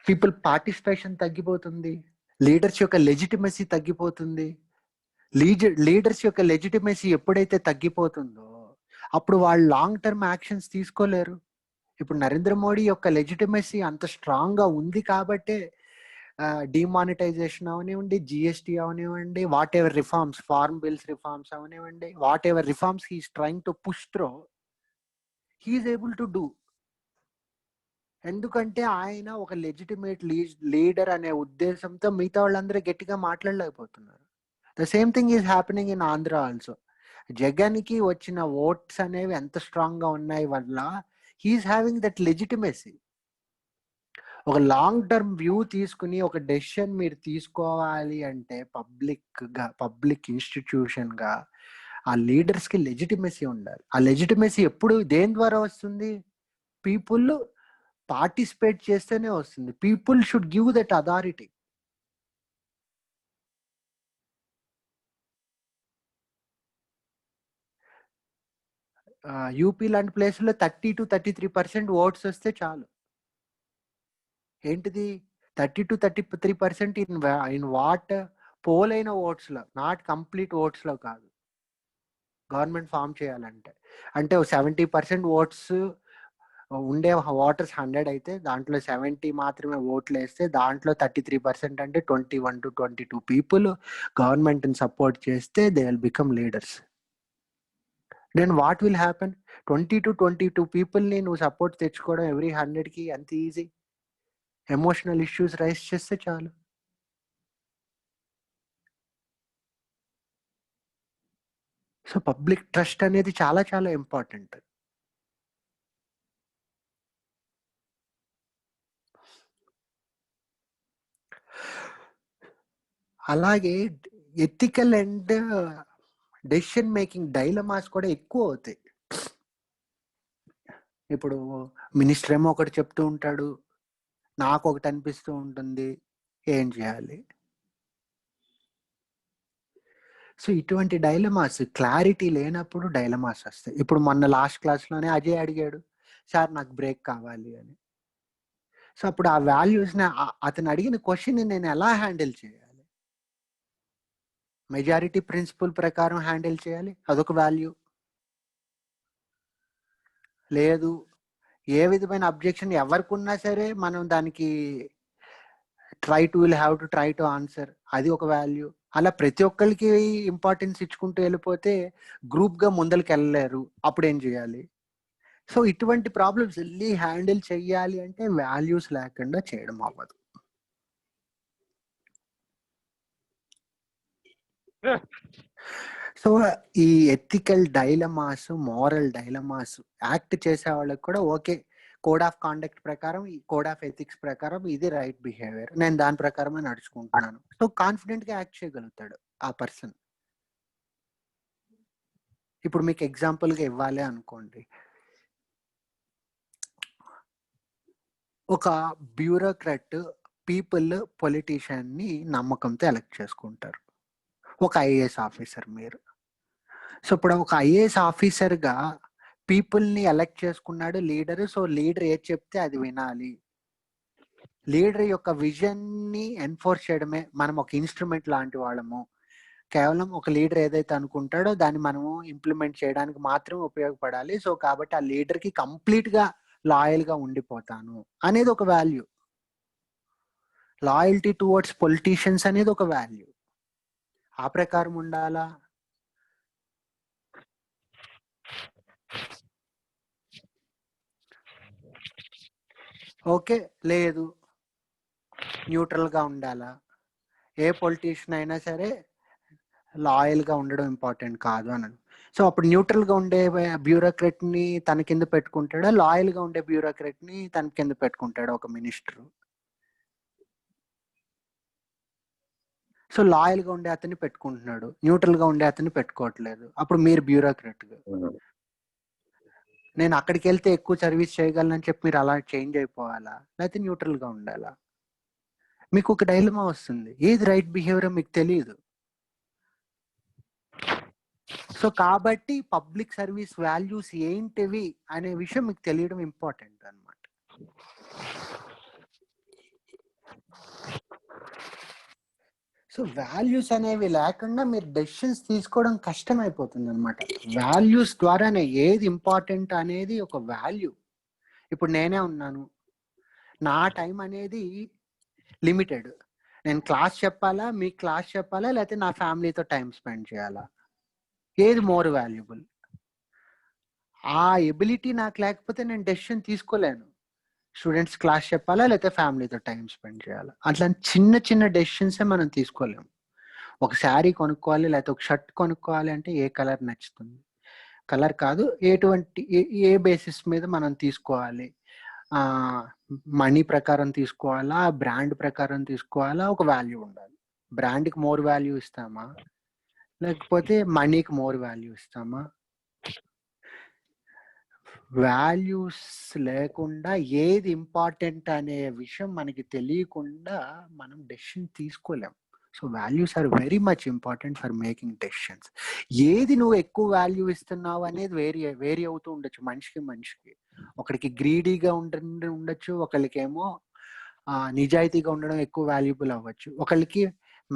పీపుల్ పార్టిసిపేషన్ తగ్గిపోతుంది, లీడర్స్ యొక్క లెజిటిమసీ తగ్గిపోతుంది. లీడర్స్ యొక్క లెజిటిమసీ ఎప్పుడైతే తగ్గిపోతుందో అప్పుడు వాళ్ళు లాంగ్ టర్మ్ యాక్షన్స్ తీసుకోలేరు. ఇప్పుడు నరేంద్ర మోడీ యొక్క లెజిటిమసీ అంత స్ట్రాంగ్ గా ఉంది కాబట్టే డిమానిటైజేషన్ అవనివ్వండి, జిఎస్టీ అవనివ్వండి, whatever reforms, farm bills reforms అవనివ్వండి, whatever reforms he is trying to push through, he is able to do. ఎందుకంటే ఆయన ఒక లెజిటిమేట్ లీడర్ అనే ఉద్దేశంతో మిగతా వాళ్ళందరూ గట్టిగా మాట్లాడలేకపోతున్నారు. The same thing is happening in Andhra also. జగన్కి వచ్చిన ఓట్స్ అనేవి ఎంత స్ట్రాంగ్ గా ఉన్నాయి వల్ల హీఈస్ హ్యావింగ్ దట్ లెజిటిమసీ. ఒక లాంగ్ టర్మ్ వ్యూ తీసుకుని ఒక డెసిషన్ మీరు తీసుకోవాలి అంటే పబ్లిక్ ఇన్స్టిట్యూషన్ గా ఆ లీడర్స్ కి లెజిటిమసీ ఉండాలి. ఆ లెజిటిమసీ ఎప్పుడు దేని ద్వారా వస్తుంది? పీపుల్ పార్టిసిపేట్ చేస్తేనే వస్తుంది. People should give that authority. UP లాంటి ప్లేస్లో 30-33% ఓట్స్ వస్తే చాలు. ఏంటిది 30-33% ఇన్ వాట్? పోల్ అయిన ఓట్స్లో, నాట్ కంప్లీట్ ఓట్స్లో కాదు. గవర్నమెంట్ ఫామ్ చేయాలంటే అంటే 70% ఓట్స్ ఉండే ఓటర్స్ 100 అయితే దాంట్లో 70 మాత్రమే ఓట్లు వేస్తే దాంట్లో 33% అంటే 21-22 పీపుల్ గవర్నమెంట్ని సపోర్ట్ చేస్తే they will become leaders. Then what will happen? 20-22 పీపుల్ని నువ్వు సపోర్ట్ తెచ్చుకోవడం ఎవ్రీ 100కి అంత ఈజీ. ఎమోషనల్ ఇష్యూస్ రైజ్ చేస్తే చాలు. సో పబ్లిక్ ట్రస్ట్ అనేది చాలా చాలా ఇంపార్టెంట్. అలాగే ethical and decision making dilemmas కూడా ఎక్కువ అవుతాయి. ఇప్పుడు మినిస్టర్ ఏమో ఒకటి చెప్తూ ఉంటాడు, నాకు ఒకటి అనిపిస్తూ ఉంటుంది, ఏం చేయాలి? సో ఇటువంటి డైలమాస్, క్లారిటీ లేనప్పుడు డైలమాస్ వస్తాయి. ఇప్పుడు మొన్న లాస్ట్ క్లాస్లోనే అజయ్ అడిగాడు, సార్ నాకు బ్రేక్ కావాలి అని. సో అప్పుడు ఆ వాల్యూస్ని, అతను అడిగిన క్వశ్చన్ని నేను ఎలా హ్యాండిల్ చేయాలి? మెజారిటీ ప్రిన్సిపల్ ప్రకారం హ్యాండిల్ చేయాలి, అదొక వాల్యూ. లేదు, ఏ విధమైన అబ్జెక్షన్ ఎవరికి ఉన్నా సరే మనం దానికి will have to try to answer, అది ఒక వాల్యూ. అలా ప్రతి ఒక్కరికి ఇంపార్టెన్స్ ఇచ్చుకుంటూ వెళ్ళిపోతే గ్రూప్గా ముందరికి వెళ్ళలేరు, అప్పుడు ఏం చేయాలి? సో ఇటువంటి ప్రాబ్లమ్స్ వెళ్ళి హ్యాండిల్ చెయ్యాలి అంటే వాల్యూస్ లేకుండా చేయడం అవ్వదు. సో ఈ ethical dilemmas, moral dilemmas act చేసే వాళ్ళకి కూడా ఓకే, కోడ్ ఆఫ్ కాండక్ట్ ప్రకారం, ఈ కోడ్ ఆఫ్ ఎథిక్స్ ప్రకారం ఇది రైట్ బిహేవియర్, నేను దాని ప్రకారమే నడుచుకుంటున్నాను. సో కాన్ఫిడెంట్ గా యాక్ట్ చేయగలుగుతాడు ఆ పర్సన్. ఇప్పుడు మీకు ఎగ్జాంపుల్ గా ఇవ్వాలి అనుకోండి, ఒక బ్యూరోక్రాట్ పీపుల్ పొలిటీషియన్ ని నమ్మకంతో ఎలక్ట్ చేసుకుంటారు. ఒక ఐఏఎస్ ఆఫీసర్ మీరు. సో ఇప్పుడు ఒక ఐఏఎస్ ఆఫీసర్ గా పీపుల్ ని ఎలక్ట్ చేసుకున్నాడు లీడర్. సో లీడర్ ఏది చెప్తే అది వినాలి. లీడర్ యొక్క విజన్ ని ఎన్ఫోర్స్ చేయడమే మనం ఒక ఇన్స్ట్రుమెంట్ లాంటి వాళ్ళము. కేవలం ఒక లీడర్ ఏదైతే అనుకుంటాడో దాన్ని మనము ఇంప్లిమెంట్ చేయడానికి మాత్రమే ఉపయోగపడాలి. సో కాబట్టి ఆ లీడర్ కి కంప్లీట్ గా లాయల్ గా ఉండిపోతాను అనేది ఒక వాల్యూ. లాయల్టీ టువర్డ్స్ పొలిటీషియన్స్ అనేది ఒక వాల్యూ. ఆ ప్రకారం ఉండాలా? ఓకే, లేదు, న్యూట్రల్ గా ఉండాలా? ఏ పొలిటీషియన్ అయినా సరే లాయల్ గా ఉండడం ఇంపార్టెంట్ కాదు అన్నాడు. సో అప్పుడు న్యూట్రల్ గా ఉండే బ్యూరోక్రాట్ ని తన కింద పెట్టుకుంటాడా, లాయల్ గా ఉండే బ్యూరోక్రాట్ ని తన కింద పెట్టుకుంటాడా ఒక మినిస్టర్? సో లాయల్ గా ఉండే అతన్ని పెట్టుకుంటున్నాడు, న్యూట్రల్ గా ఉండే అతన్ని పెట్టుకోవట్లేదు. అప్పుడు మీరు బ్యూరోక్రాట్ గా, నేను అక్కడికి వెళ్తే ఎక్కువ సర్వీస్ చేయగలనని చెప్పి మీరు అలా చేంజ్ అయిపోవాలా, లేకపోతే న్యూట్రల్ గా ఉండాలా? మీకు ఒక డైలమా వస్తుంది, ఏది రైట్ బిహేవియర్ మీకు తెలియదు. సో కాబట్టి పబ్లిక్ సర్వీస్ వాల్యూస్ ఏంటివి అనే విషయం మీకు తెలియడం ఇంపార్టెంట్ అన్నమాట. సో వాల్యూస్ అనేవి లేకుండా మీరు డెసిషన్స్ తీసుకోవడం కష్టం అయిపోతుంది అనమాట. వాల్యూస్ ద్వారానే ఏది ఇంపార్టెంట్ అనేది ఒక వాల్యూ. ఇప్పుడు నేనే ఉన్నాను, నా టైం అనేది లిమిటెడ్. నేను క్లాస్ చెప్పాలా, మీకు క్లాస్ చెప్పాలా, లేకపోతే నా ఫ్యామిలీతో టైం స్పెండ్ చేయాలా? ఏది మోర్ వాల్యుబుల్? ఆ ఎబిలిటీ నాకు లేకపోతే నేను డెసిషన్ తీసుకోలేను. స్టూడెంట్స్ క్లాస్ చెప్పాలా, లేకపోతే ఫ్యామిలీతో టైం స్పెండ్ చేయాలా? అట్లా చిన్న చిన్న డెసిషన్సే మనం తీసుకోలేము. ఒక శారీ కొనుక్కోవాలి, లేకపోతే ఒక షర్ట్ కొనుక్కోవాలి అంటే ఏ కలర్ నచ్చుతుంది? కలర్ కాదు, ఏ బేసిస్ మీద మనం తీసుకోవాలి? మనీ ప్రకారం తీసుకోవాలా, బ్రాండ్ ప్రకారం తీసుకోవాలా? ఒక వాల్యూ ఉండాలి. బ్రాండ్కి మోర్ వాల్యూ ఇస్తామా, లేకపోతే మనీకి మోర్ వాల్యూ ఇస్తామా? వాల్యూస్ లేకుండా ఏది ఇంపార్టెంట్ అనే విషయం మనకి తెలియకుండా మనం డెసిషన్ తీసుకోలేం. So values are very much important for making decisions. ఏది నువ్వు ఎక్కువ వాల్యూ ఇస్తున్నావు అనేది వేరీ అవుతూ ఉండొచ్చు మనిషికి. ఒకరికి గ్రీడీగా ఉండొచ్చు, ఒకరికేమో నిజాయితీగా ఉండడం ఎక్కువ వాల్యుబుల్ అవ్వచ్చు, ఒకరికి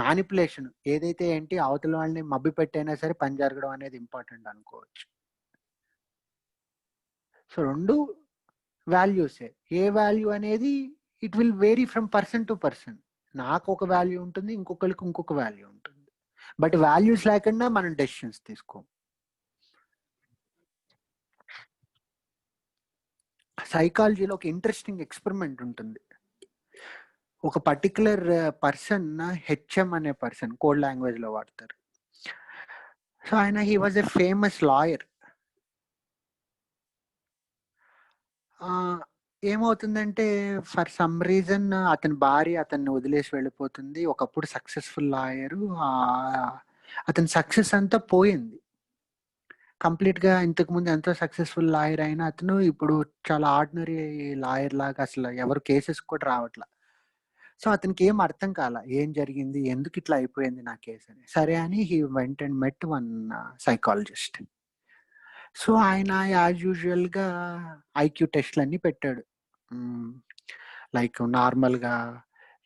మ్యానిపులేషన్ ఏదైతే ఏంటి అవతల వాళ్ళని మభ్య పెట్టైనా సరే పని జరగడం అనేది ఇంపార్టెంట్ అనుకోవచ్చు. సో 2 వాల్యూసే. ఏ వాల్యూ అనేది it will vary from person to person. నాకు ఒక వాల్యూ ఉంటుంది, ఇంకొకరికి ఇంకొక వాల్యూ ఉంటుంది. బట్ వాల్యూస్ లేకుండా మనం డెసిషన్స్ తీసుకోం. సైకాలజీలో ఒక ఇంట్రెస్టింగ్ ఎక్స్పెరిమెంట్ ఉంటుంది. ఒక పర్టికులర్ పర్సన్, హెచ్ఎం అనే పర్సన్ కోడ్ లాంగ్వేజ్ లో వాడతారు. సో ఆయన he was a famous lawyer. ఏమవుతుందంటే ఫర్ సమ్ రీజన్ అతని భార్య అతన్ని వదిలేసి వెళ్ళిపోతుంది. ఒకప్పుడు సక్సెస్ఫుల్ లాయరు, అతని సక్సెస్ అంతా పోయింది కంప్లీట్ గా. ఇంతకు ముందు ఎంతో సక్సెస్ఫుల్ లాయర్ అయినా అతను ఇప్పుడు చాలా ఆర్డినరీ లాయర్ లాగా, అసలు ఎవరు కేసెస్ కూడా రావట్లా. సో అతనికి ఏం అర్థం కాల, ఏం జరిగింది, ఎందుకు ఇట్లా అయిపోయింది నా కేసు అని. సరే అని he went and met one psychologist. So ఆయన యాజ్ యూజువల్ గా ఐక్యూ టెస్ట్లు అన్ని పెట్టాడు. లైక్ నార్మల్ గా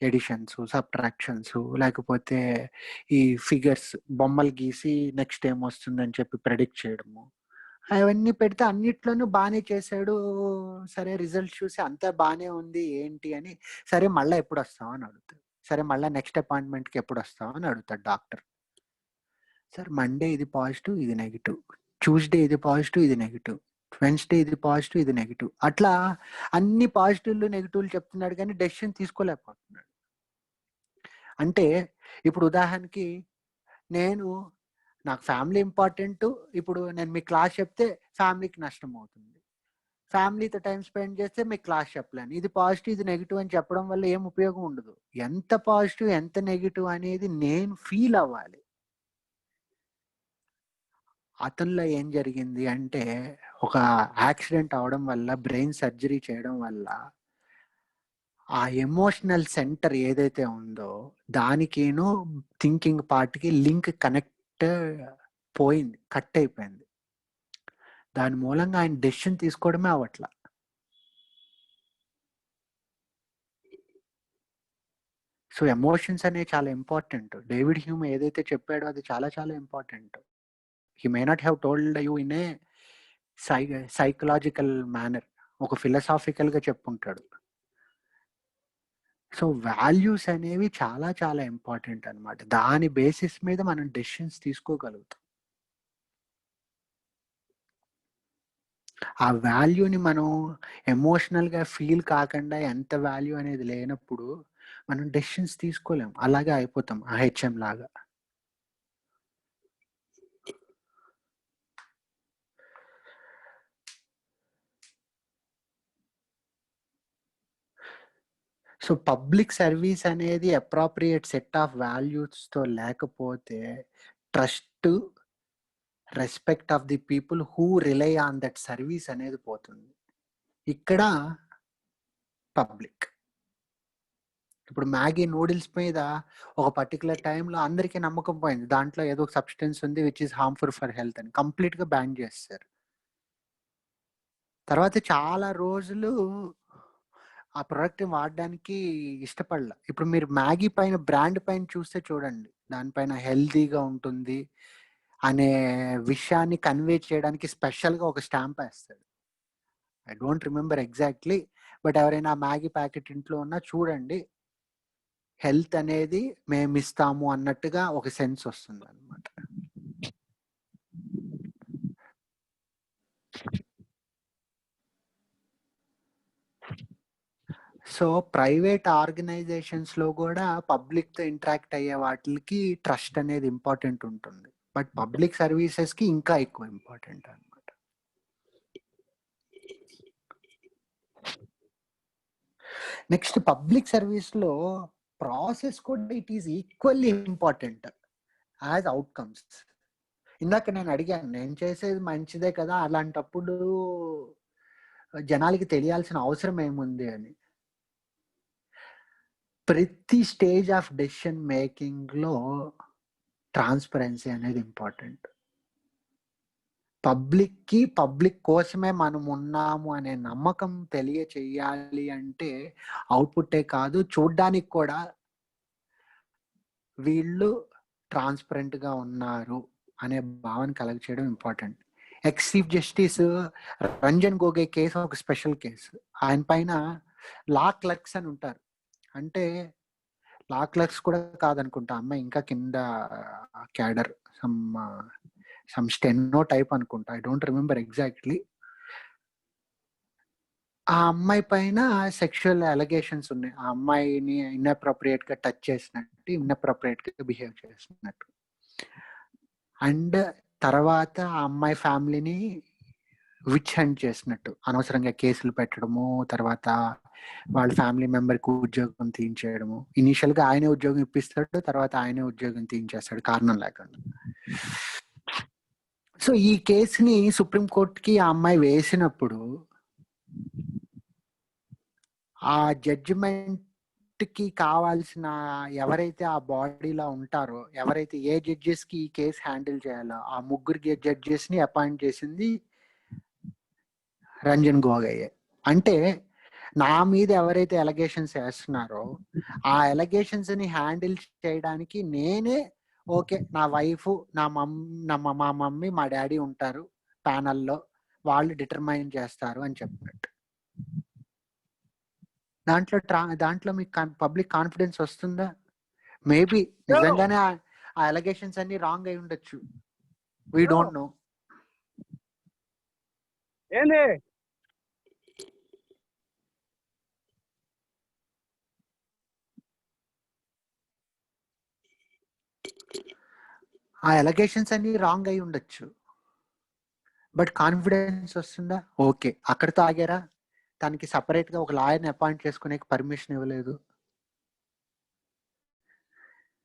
ఎడిషన్స్, సబ్ట్రాక్షన్స్, లేకపోతే ఈ ఫిగర్స్ బొమ్మలు గీసి నెక్స్ట్ ఏం వస్తుందని చెప్పి ప్రెడిక్ట్ చేయడము, అవన్నీ పెడితే అన్నిట్లోనూ బాగానే చేశాడు. సరే రిజల్ట్ చూసి అంతా బాగానే ఉంది ఏంటి అని, సరే మళ్ళీ ఎప్పుడు వస్తావు అని అడుగుతాడు. సరే మళ్ళీ నెక్స్ట్ అపాయింట్మెంట్కి ఎప్పుడు వస్తావు అని అడుగుతాడు డాక్టర్. సార్ మండే ఇది పాజిటివ్, ఇది నెగిటివ్, ట్యూస్డే ఇది పాజిటివ్, ఇది నెగిటివ్, వెన్స్డే ఇది పాజిటివ్, ఇది నెగిటివ్, అట్లా అన్ని పాజిటివ్లు నెగిటివ్లు చెప్తున్నాడు కానీ డెసిషన్ తీసుకోలేకపోతున్నాడు. అంటే ఇప్పుడు ఉదాహరణకి నాకు ఫ్యామిలీ ఇంపార్టెంట్, ఇప్పుడు నేను మీ క్లాస్ చెప్తే ఫ్యామిలీకి నష్టం అవుతుంది, ఫ్యామిలీతో టైం స్పెండ్ చేస్తే మీకు క్లాస్ చెప్పలేను. ఇది పాజిటివ్, ఇది నెగిటివ్ అని చెప్పడం వల్ల ఏం ఉపయోగం ఉండదు. ఎంత పాజిటివ్ ఎంత నెగిటివ్ అనేది నేను ఫీల్ అవ్వాలి. అతనిలో ఏం జరిగింది అంటే, ఒక యాక్సిడెంట్ అవడం వల్ల, బ్రెయిన్ సర్జరీ చేయడం వల్ల ఆ ఎమోషనల్ సెంటర్ ఏదైతే ఉందో దానికేనో థింకింగ్ పార్ట్కి లింక్ పోయింది, కట్ అయిపోయింది. దాని మూలంగా ఆయన డెసిషన్ తీసుకోవడమే అవట్లా. సో ఎమోషన్స్ అనేవి చాలా ఇంపార్టెంట్. డేవిడ్ హ్యూమ్ ఏదైతే చెప్పాడో అది చాలా చాలా important. He may not have told you in a psychological manner, ఒక ఫిలసాఫికల్ గా చెప్పుంటాడు. సో వాల్యూస్ అనేవి చాలా చాలా ఇంపార్టెంట్ అన్నమాట. దాని బేసిస్ మీద మనం డెసిషన్స్ తీసుకోగలుగుతాం. ఆ వాల్యూని మనం ఎమోషనల్ గా ఫీల్ కాకుండా, ఎంత వాల్యూ అనేది లేనప్పుడు మనం డెసిషన్స్ తీసుకోలేం, అలాగే అయిపోతాం ఆ హెచ్ఎం లాగా. సో పబ్లిక్ సర్వీస్ అనేది అప్రాప్రియేట్ సెట్ ఆఫ్ వాల్యూస్ తో లేకపోతే trust, respect of the people who rely on that service అనేది పోతుంది. ఇక్కడ పబ్లిక్ ఇప్పుడు మ్యాగీ నూడిల్స్ మీద ఒక పర్టికులర్ టైంలో అందరికీ నమ్మకం పోయింది, దాంట్లో ఏదో ఒక సబ్స్టెన్స్ ఉంది which is harmful for health అని, కంప్లీట్ గా బ్యాన్ చేస్తారు. తర్వాత చాలా రోజులు ఆ ప్రోడక్ట్ వాడడానికి ఇష్టపడలా. ఇప్పుడు మీరు మ్యాగీ పైన బ్రాండ్ పైన చూస్తే చూడండి, దానిపైన హెల్తీగా ఉంటుంది అనే విషయాన్ని కన్వే చేయడానికి స్పెషల్ గా ఒక స్టాంప్ వేస్తాడు. I don't remember exactly, but ఎవరైనా మ్యాగీ ప్యాకెట్ ఇంట్లో ఉన్నా చూడండి, హెల్త్ అనేది మేము ఇస్తాము అన్నట్టుగా ఒక సెన్స్ వస్తుంది అన్నమాట. సో ప్రైవేట్ ఆర్గనైజేషన్స్ లో కూడా పబ్లిక్ తో ఇంటరాక్ట్ అయ్యే వాటికి ట్రస్ట్ అనేది ఇంపార్టెంట్ ఉంటుంది, బట్ పబ్లిక్ సర్వీసెస్ కి ఇంకా ఎక్కువ ఇంపార్టెంట్ అన్నమాట. నెక్స్ట్ పబ్లిక్ సర్వీస్ లో ప్రాసెస్ కూడా it is equally important as outcomes. ఇందాక నేను అడిగాను, నేను చేసేది మంచిదే కదా, అలాంటప్పుడు జనాలకి తెలియాల్సిన అవసరం ఏముంది అని. ప్రతి స్టేజ్ ఆఫ్ డెసిషన్ మేకింగ్ లో ట్రాన్స్పరెన్సీ అనేది ఇంపార్టెంట్. పబ్లిక్ కోసమే మనం ఉన్నాము అనే నమ్మకం తెలియచేయాలి అంటే అవుట్పుట్టే కాదు, చూడ్డానికి కూడా వీళ్ళు ట్రాన్స్పరెంట్ గా ఉన్నారు అనే భావన కలెక్ట్ చేయడం important. Ex chief justice Ranjan Gogoi case ఒక స్పెషల్ కేసు. ఆయన పైన లా క్లర్క్స్ అని ఉంటారు. అంటే లా క్లర్క్స్ కూడా కాదనుకుంటా, అమ్మాయి ఇంకా కింద క్యాడర్, సమ్ స్టెనో టైప్ అనుకుంటా, ఐ డోంట్ రిమెంబర్ ఎగ్జాక్ట్లీ. ఆ అమ్మాయి పైన సెక్షువల్ అలిగేషన్స్ ఉన్నాయి. ఆ అమ్మాయిని ఇన్అప్రోప్రియేట్ గా టచ్ చేసినట్టు, ఇన్అప్రోప్రియేట్ గా బిహేవ్ చేసినట్టు. అండ్ తర్వాత ఆ అమ్మాయి ఫ్యామిలీని విచ్ హంట్ చేసినట్టు, అనవసరంగా కేసులు పెట్టడము, తర్వాత వాళ్ళ ఫ్యామిలీ మెంబర్కి ఉద్యోగం తీయించేయడము. ఇనీషియల్ గా ఆయనే ఉద్యోగం ఇప్పిస్తాడు, తర్వాత ఆయనే ఉద్యోగం తీయించేస్తాడు కారణం లేకుండా. సో ఈ కేసుని సుప్రీంకోర్టుకి ఆ అమ్మాయి వేసినప్పుడు ఆ జడ్జిమెంట్ కి కావాల్సిన ఎవరైతే ఆ బాడీలో ఉంటారో, ఎవరైతే ఏ జడ్జెస్ కి ఈ కేసు హ్యాండిల్ చేయాలో ఆ ముగ్గురు జడ్జెస్ ని అపాయింట్ చేసింది రంజన్ గొగోయ్. అంటే నా మీద ఎవరైతే ఎలిగేషన్స్ వేస్తున్నారో ఆ ఎలిగేషన్స్ ని హ్యాండిల్ చేయడానికి నేనే ఓకే, నా వైఫ్, మా మమ్మీ, మా డాడీ ఉంటారు ప్యానల్లో, వాళ్ళు డిటర్మైన్ చేస్తారు అని చెప్పినట్టు. దాంట్లో మీకు పబ్లిక్ కాన్ఫిడెన్స్ వస్తుందా? మేబీ నిజంగానే ఆ ఎలిగేషన్స్ అన్ని రాంగ్ అయి ఉండొచ్చు, వీ డోంట్ నో. ఏంది ఆ ఎలిగేషన్స్ అన్ని రాంగ్ అయి ఉండొచ్చు, బట్ కాన్ఫిడెన్స్ వస్తుందా? ఓకే, అక్కడితో ఆగారా? తనకి సపరేట్ గా ఒక లాయర్ని అపాయింట్ చేసుకునే పర్మిషన్ ఇవ్వలేదు.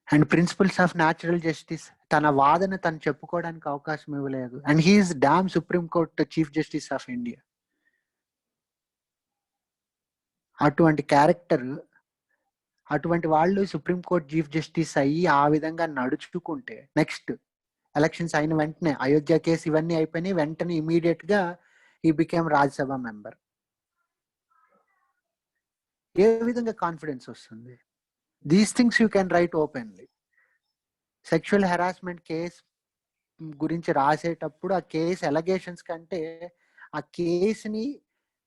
And principles of natural justice, తన వాదన తను చెప్పుకోవడానికి అవకాశం ఇవ్వలేదు. And he is damn supreme court chief justice of India. అటువంటి క్యారెక్టర్, అటువంటి వాళ్ళు సుప్రీంకోర్టు చీఫ్ జస్టిస్ అయ్యి ఆ విధంగా నడుచుకుంటే, నెక్స్ట్ ఎలక్షన్స్ అయిన వెంటనే, అయోధ్య కేసు ఇవన్నీ అయిపోయినాయి, వెంటనే ఇమీడియట్ గా ఈ బికేమ్ రాజ్యసభ మెంబర్. ఏ విధంగా కాన్ఫిడెన్స్ వస్తుంది? These things you can write openly. Sexual harassment case గురించి రాసేటప్పుడు ఆ కేసు ఎలిగేషన్స్ కంటే ఆ కేసుని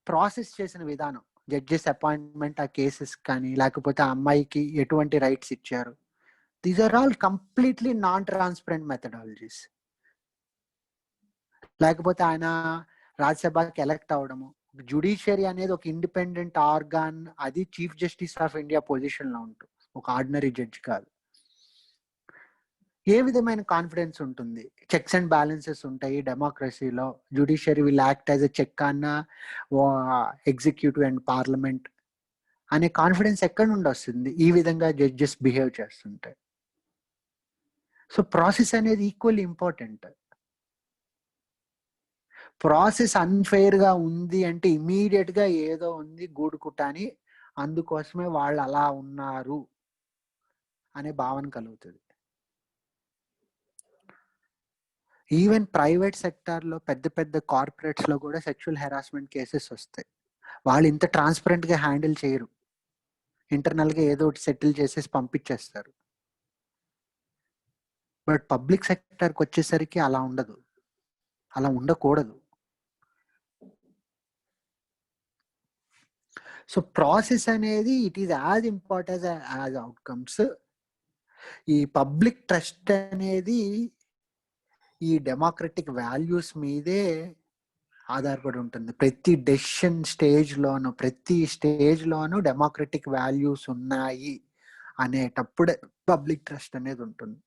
ప్రాసెస్ చేసిన విధానం, జడ్జెస్ అపాయింట్మెంట్, ఆ కేసెస్ కానీ, లేకపోతే ఆ అమ్మాయికి ఎటువంటి రైట్స్ ఇచ్చారు, these are all completely non transparent methodologies. లేకపోతే ఆయన రాజ్యసభకి ఎలక్ట్ అవడము, జుడిషియరీ అనేది ఒక ఇండిపెండెంట్ ఆర్గాన్, అది chief justice of India position లో ఉంటుంది, ఒక ఆర్డినరీ జడ్జి కాదు. ఏ విధమైన కాన్ఫిడెన్స్ ఉంటుంది? చెక్స్ అండ్ బ్యాలెన్సెస్ ఉంటాయి డెమోక్రసీలో. Judiciary will act as a check on executive and parliament అనే కాన్ఫిడెన్స్ ఎక్కడి నుండి వస్తుంది ఈ విధంగా జడ్జెస్ బిహేవ్ చేస్తుంటే? సో ప్రాసెస్ అనేది ఈక్వల్లీ ఇంపార్టెంట్. ప్రాసెస్ అన్ఫెయిర్ గా ఉంది అంటే ఇమీడియట్ గా ఏదో ఉంది గూడుకుటాని, అందుకోసమే వాళ్ళు అలా ఉన్నారు అనే భావన కలుగుతుంది. ఈవెన్ ప్రైవేట్ సెక్టార్ లో, పెద్ద పెద్ద కార్పొరేట్స్ లో కూడా సెక్షువల్ హెరాస్మెంట్ కేసెస్ వస్తాయి. వాళ్ళు ఇంత ట్రాన్స్పరెంట్ గా హ్యాండిల్ చేయరు, ఇంటర్నల్ గా ఏదో ఒకటి సెటిల్ చేసేసి పంపించేస్తారు. బట్ పబ్లిక్ సెక్టార్కి వచ్చేసరికి అలా ఉండదు, అలా ఉండకూడదు. సో ప్రాసెస్ అనేది it is as important as outcomes. ఈ పబ్లిక్ ట్రస్ట్ అనేది ఈ డెమోక్రటిక్ వాల్యూస్ మీదే ఆధారపడి ఉంటుంది. ప్రతి డెసిషన్ స్టేజ్ లోను డెమోక్రటిక్ వాల్యూస్ ఉన్నాయి అనేటప్పుడే పబ్లిక్ ట్రస్ట్ అనేది ఉంటుంది.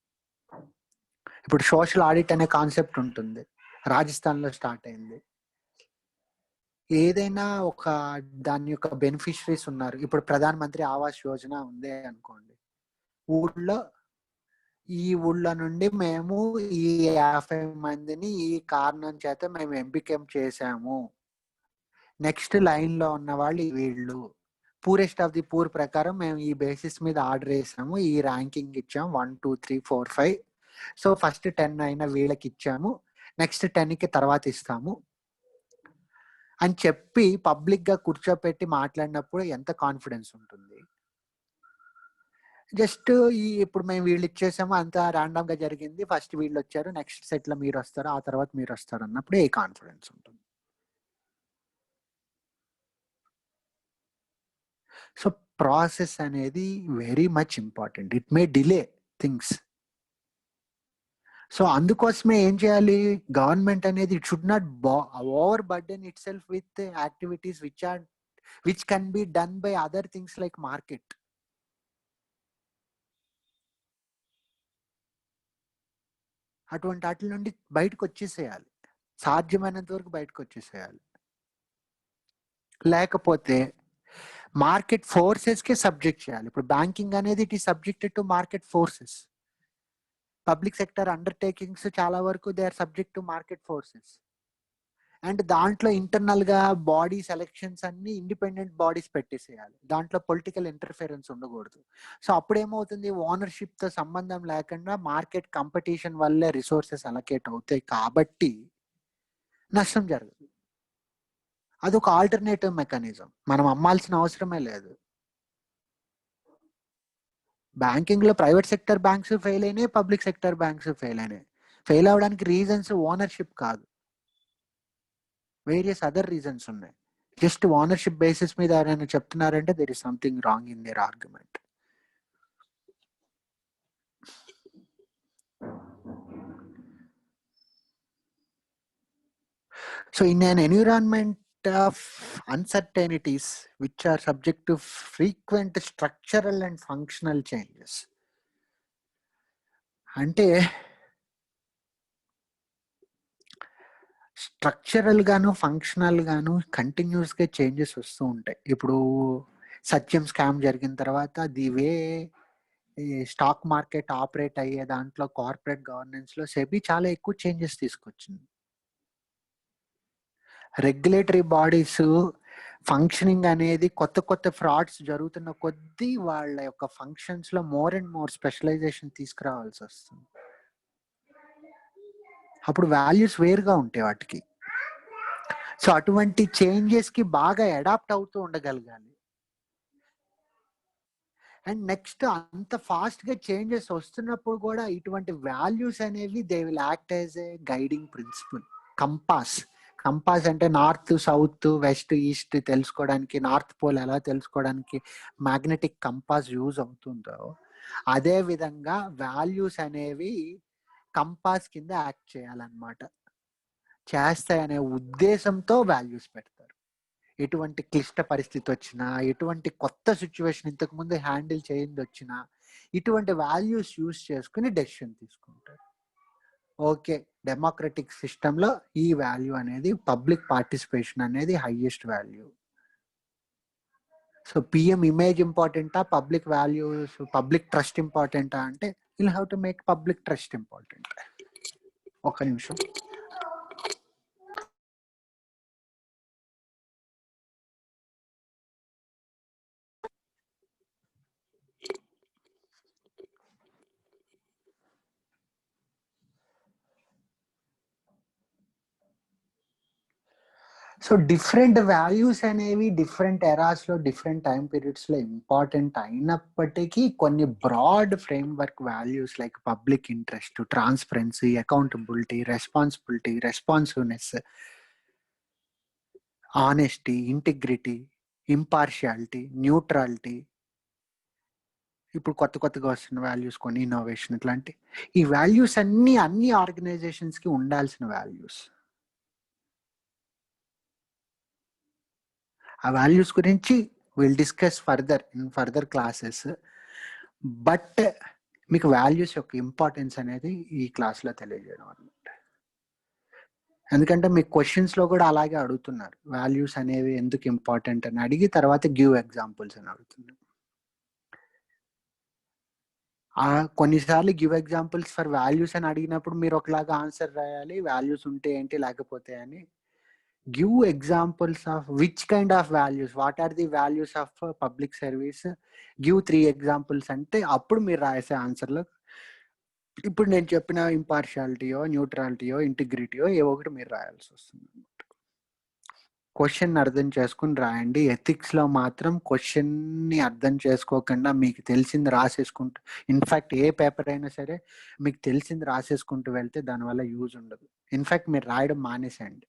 ఇప్పుడు సోషల్ ఆడిట్ అనే కాన్సెప్ట్ ఉంటుంది, రాజస్థాన్ లో స్టార్ట్ అయింది. ఏదైనా ఒక దాని యొక్క బెనిఫిషరీస్ ఉన్నారు. ఇప్పుడు ప్రధాన మంత్రి ఆవాస్ యోజన ఉంది అనుకోండి, ఈ ఊళ్ళో నుండి మేము ఈ 50 మందిని ఈ కారణం చేత మేము ఎంపిక చేశాము, నెక్స్ట్ లైన్లో ఉన్న వాళ్ళు వీళ్ళు, పూరెస్ట్ ఆఫ్ ది పూర్ ప్రకారం మేము ఈ బేసిస్ మీద ఆర్డర్ వేసాము, ఈ ర్యాంకింగ్ ఇచ్చాము 1 2 3 4 5. సో ఫస్ట్ 10 అయినా వీళ్ళకి ఇచ్చాము, నెక్స్ట్ 10కి తర్వాత ఇస్తాము అని చెప్పి పబ్లిక్గా కూర్చోపెట్టి మాట్లాడినప్పుడు ఎంత కాన్ఫిడెన్స్ ఉంటుంది. జస్ట్ ఇప్పుడు మేము వీళ్ళు ఇచ్చేసాము, అంత ర్యాండమ్ గా జరిగింది, ఫస్ట్ వీళ్ళు వచ్చారు, నెక్స్ట్ సెట్ లో మీరు వస్తారు, ఆ తర్వాత మీరు వస్తారు అన్నప్పుడు ఏ కాన్ఫిడెన్స్ ఉంటుంది. సో ప్రాసెస్ అనేది very much important. It may delay things. So అందుకోసమే ఏం చేయాలి, గవర్నమెంట్ అనేది it should not over burden it self with activities which can be done by other things like market. అటువంటి వాటి నుండి బయటకు వచ్చేసేయాలి, సాధ్యమైనంత వరకు బయటకు వచ్చేసేయాలి. లేకపోతే మార్కెట్ ఫోర్సెస్కే సబ్జెక్ట్ చేయాలి. ఇప్పుడు బ్యాంకింగ్ అనేది it is subjected to market forces. Public sector undertakings చాలా వరకు they are subject to market forces. And దాంట్లో ఇంటర్నల్ గా బాడీ సెలెక్షన్స్ అన్ని ఇండిపెండెంట్ బాడీస్ పెట్టేసేయాలి, దాంట్లో పొలిటికల్ ఇంటర్ఫిరెన్స్ ఉండకూడదు. సో అప్పుడేమవుతుంది, ఓనర్షిప్ తో సంబంధం లేకుండా మార్కెట్ కాంపిటీషన్ వల్లే రిసోర్సెస్ అలొకేట్ అవుతాయి కాబట్టి నష్టం జరగదు. అదొక ఆల్టర్నేటివ్ మెకానిజం, మనం అమ్మాల్సిన అవసరమే లేదు. బ్యాంకింగ్ లో ప్రైవేట్ సెక్టర్ బ్యాంక్స్ ఫెయిల్ అయినాయి, పబ్లిక్ సెక్టర్ బ్యాంక్స్ ఫెయిల్ అయినాయి. ఫెయిల్ అవడానికి రీజన్స్ ఓనర్షిప్ కాదు, వేరియస్ అదర్ రీజన్స్ ఉన్నాయి. జస్ట్ ఓనర్షిప్ బేసిస్ మీద ఎవరైనా చెప్తున్నారంటే there is something wrong in there argument. So in an environment of uncertainties which are subject to frequent structural and functional changes, అంటే స్ట్రక్చరల్ గాను ఫంక్షనల్ గాను కంటిన్యూస్ గా చేంజెస్ వస్తూ ఉంటాయి. ఇప్పుడు సత్యం స్కామ్ జరిగిన తర్వాత the way stock market operate అయ్యే దాంట్లో కార్పొరేట్ గవర్నెన్స్ లో సెబీ చాలా ఎక్కువ చేంజెస్ తీసుకొచ్చింది. రెగ్యులేటరీ బాడీస్ ఫంక్షనింగ్ అనేది కొత్త కొత్త ఫ్రాడ్స్ జరుగుతున్న కొద్దీ వాళ్ళ యొక్క ఫంక్షన్స్ లో మోర్ అండ్ మోర్ స్పెషలైజేషన్ తీసుకురావాల్సి వస్తుంది. అప్పుడు వాల్యూస్ వేరుగా ఉంటాయి వాటికి. సో అటువంటి చేంజెస్ కి బాగా అడాప్ట్ అవుతూ ఉండగలగాలి. అండ్ నెక్స్ట్ అంత ఫాస్ట్ గా చేంజెస్ వస్తున్నప్పుడు కూడా ఇటువంటి వాల్యూస్ అనేవి they will act as a guiding principal. Compass అంటే నార్త్ సౌత్ వెస్ట్ ఈస్ట్ తెలుసుకోవడానికి, నార్త్ పోల్ ఎలా తెలుసుకోవడానికి మ్యాగ్నెటిక్ కంపాస్ యూజ్ అవుతుందో, అదే విధంగా వాల్యూస్ అనేవి కంపాస్ కింద యాక్ట్ చేయాలన్నమాట. చేస్తాయనే ఉద్దేశంతో వాల్యూస్ పెడతారు. ఎటువంటి క్లిష్ట పరిస్థితి వచ్చినా, ఎటువంటి కొత్త సిచ్యువేషన్ ఇంతకు ముందు హ్యాండిల్ చేయింది వచ్చినా, ఇటువంటి వాల్యూస్ యూజ్ చేసుకుని డెసిషన్ తీసుకుంటారు. ఓకే, డెమోక్రటిక్ సిస్టంలో ఈ వాల్యూ అనేది పబ్లిక్ పార్టిసిపేషన్ అనేది highest value. So PM image ఇంపార్టెంటా, పబ్లిక్ వాల్యూస్ పబ్లిక్ ట్రస్ట్ ఇంపార్టెంటా అంటే will have to make public trust important. ఒక్క నిమిషం. సో డిఫరెంట్ వాల్యూస్ అనేవి డిఫరెంట్ ఎరాస్ లో డిఫరెంట్ టైం పీరియడ్స్ లో ఇంపార్టెంట్ అయినప్పటికీ కొన్ని broad framework values like public interest, transparency, accountability, responsiveness, honesty, integrity, impartiality, neutrality, ఇప్పుడు కొత్తగా వస్తున్న వాల్యూస్ కొన్ని ఇన్నోవేషన్, ఇట్లాంటి ఈ వాల్యూస్ అన్ని ఆర్గనైజేషన్స్ కి ఉండాల్సిన వాల్యూస్. ఆ వాల్యూస్ గురించి will discuss further classes. But మీకు వాల్యూస్ యొక్క ఇంపార్టెన్స్ అనేది ఈ క్లాస్లో తెలియజేయడం అనమాట. ఎందుకంటే మీకు క్వశ్చన్స్ లో కూడా అలాగే అడుగుతున్నారు, వాల్యూస్ అనేవి ఎందుకు ఇంపార్టెంట్ అని అడిగి తర్వాత గివ్ ఎగ్జాంపుల్స్ అని అడుగుతున్నారు. కొన్నిసార్లు గివ్ ఎగ్జాంపుల్స్ ఫర్ వాల్యూస్ అని అడిగినప్పుడు మీరు ఒకలాగా ఆన్సర్ రాయాలి, వాల్యూస్ ఉంటే ఏంటి లేకపోతే అని. Give examples of which kind of values, what are the values of public service, give 3 examples అంటే అప్పుడు మీరు రాసే ఆన్సర్లో ఇప్పుడు నేను చెప్పిన ఇంపార్షియాలిటీయో, న్యూట్రాలిటీయో, ఇంటిగ్రిటీయో ఏవో ఒకటి మీరు రాయాల్సి వస్తుంది. క్వశ్చన్ అర్థం చేసుకుని రాయండి. ఎథిక్స్లో మాత్రం క్వశ్చన్ని అర్థం చేసుకోకుండా మీకు తెలిసింది రాసేసుకుంటూ, ఇన్ఫ్యాక్ట్ ఏ పేపర్ అయినా సరే మీకు తెలిసింది రాసేసుకుంటూ వెళ్తే దానివల్ల యూజ్ ఉండదు. ఇన్ఫ్యాక్ట్ మీరు రాయడం మానేసేయండి.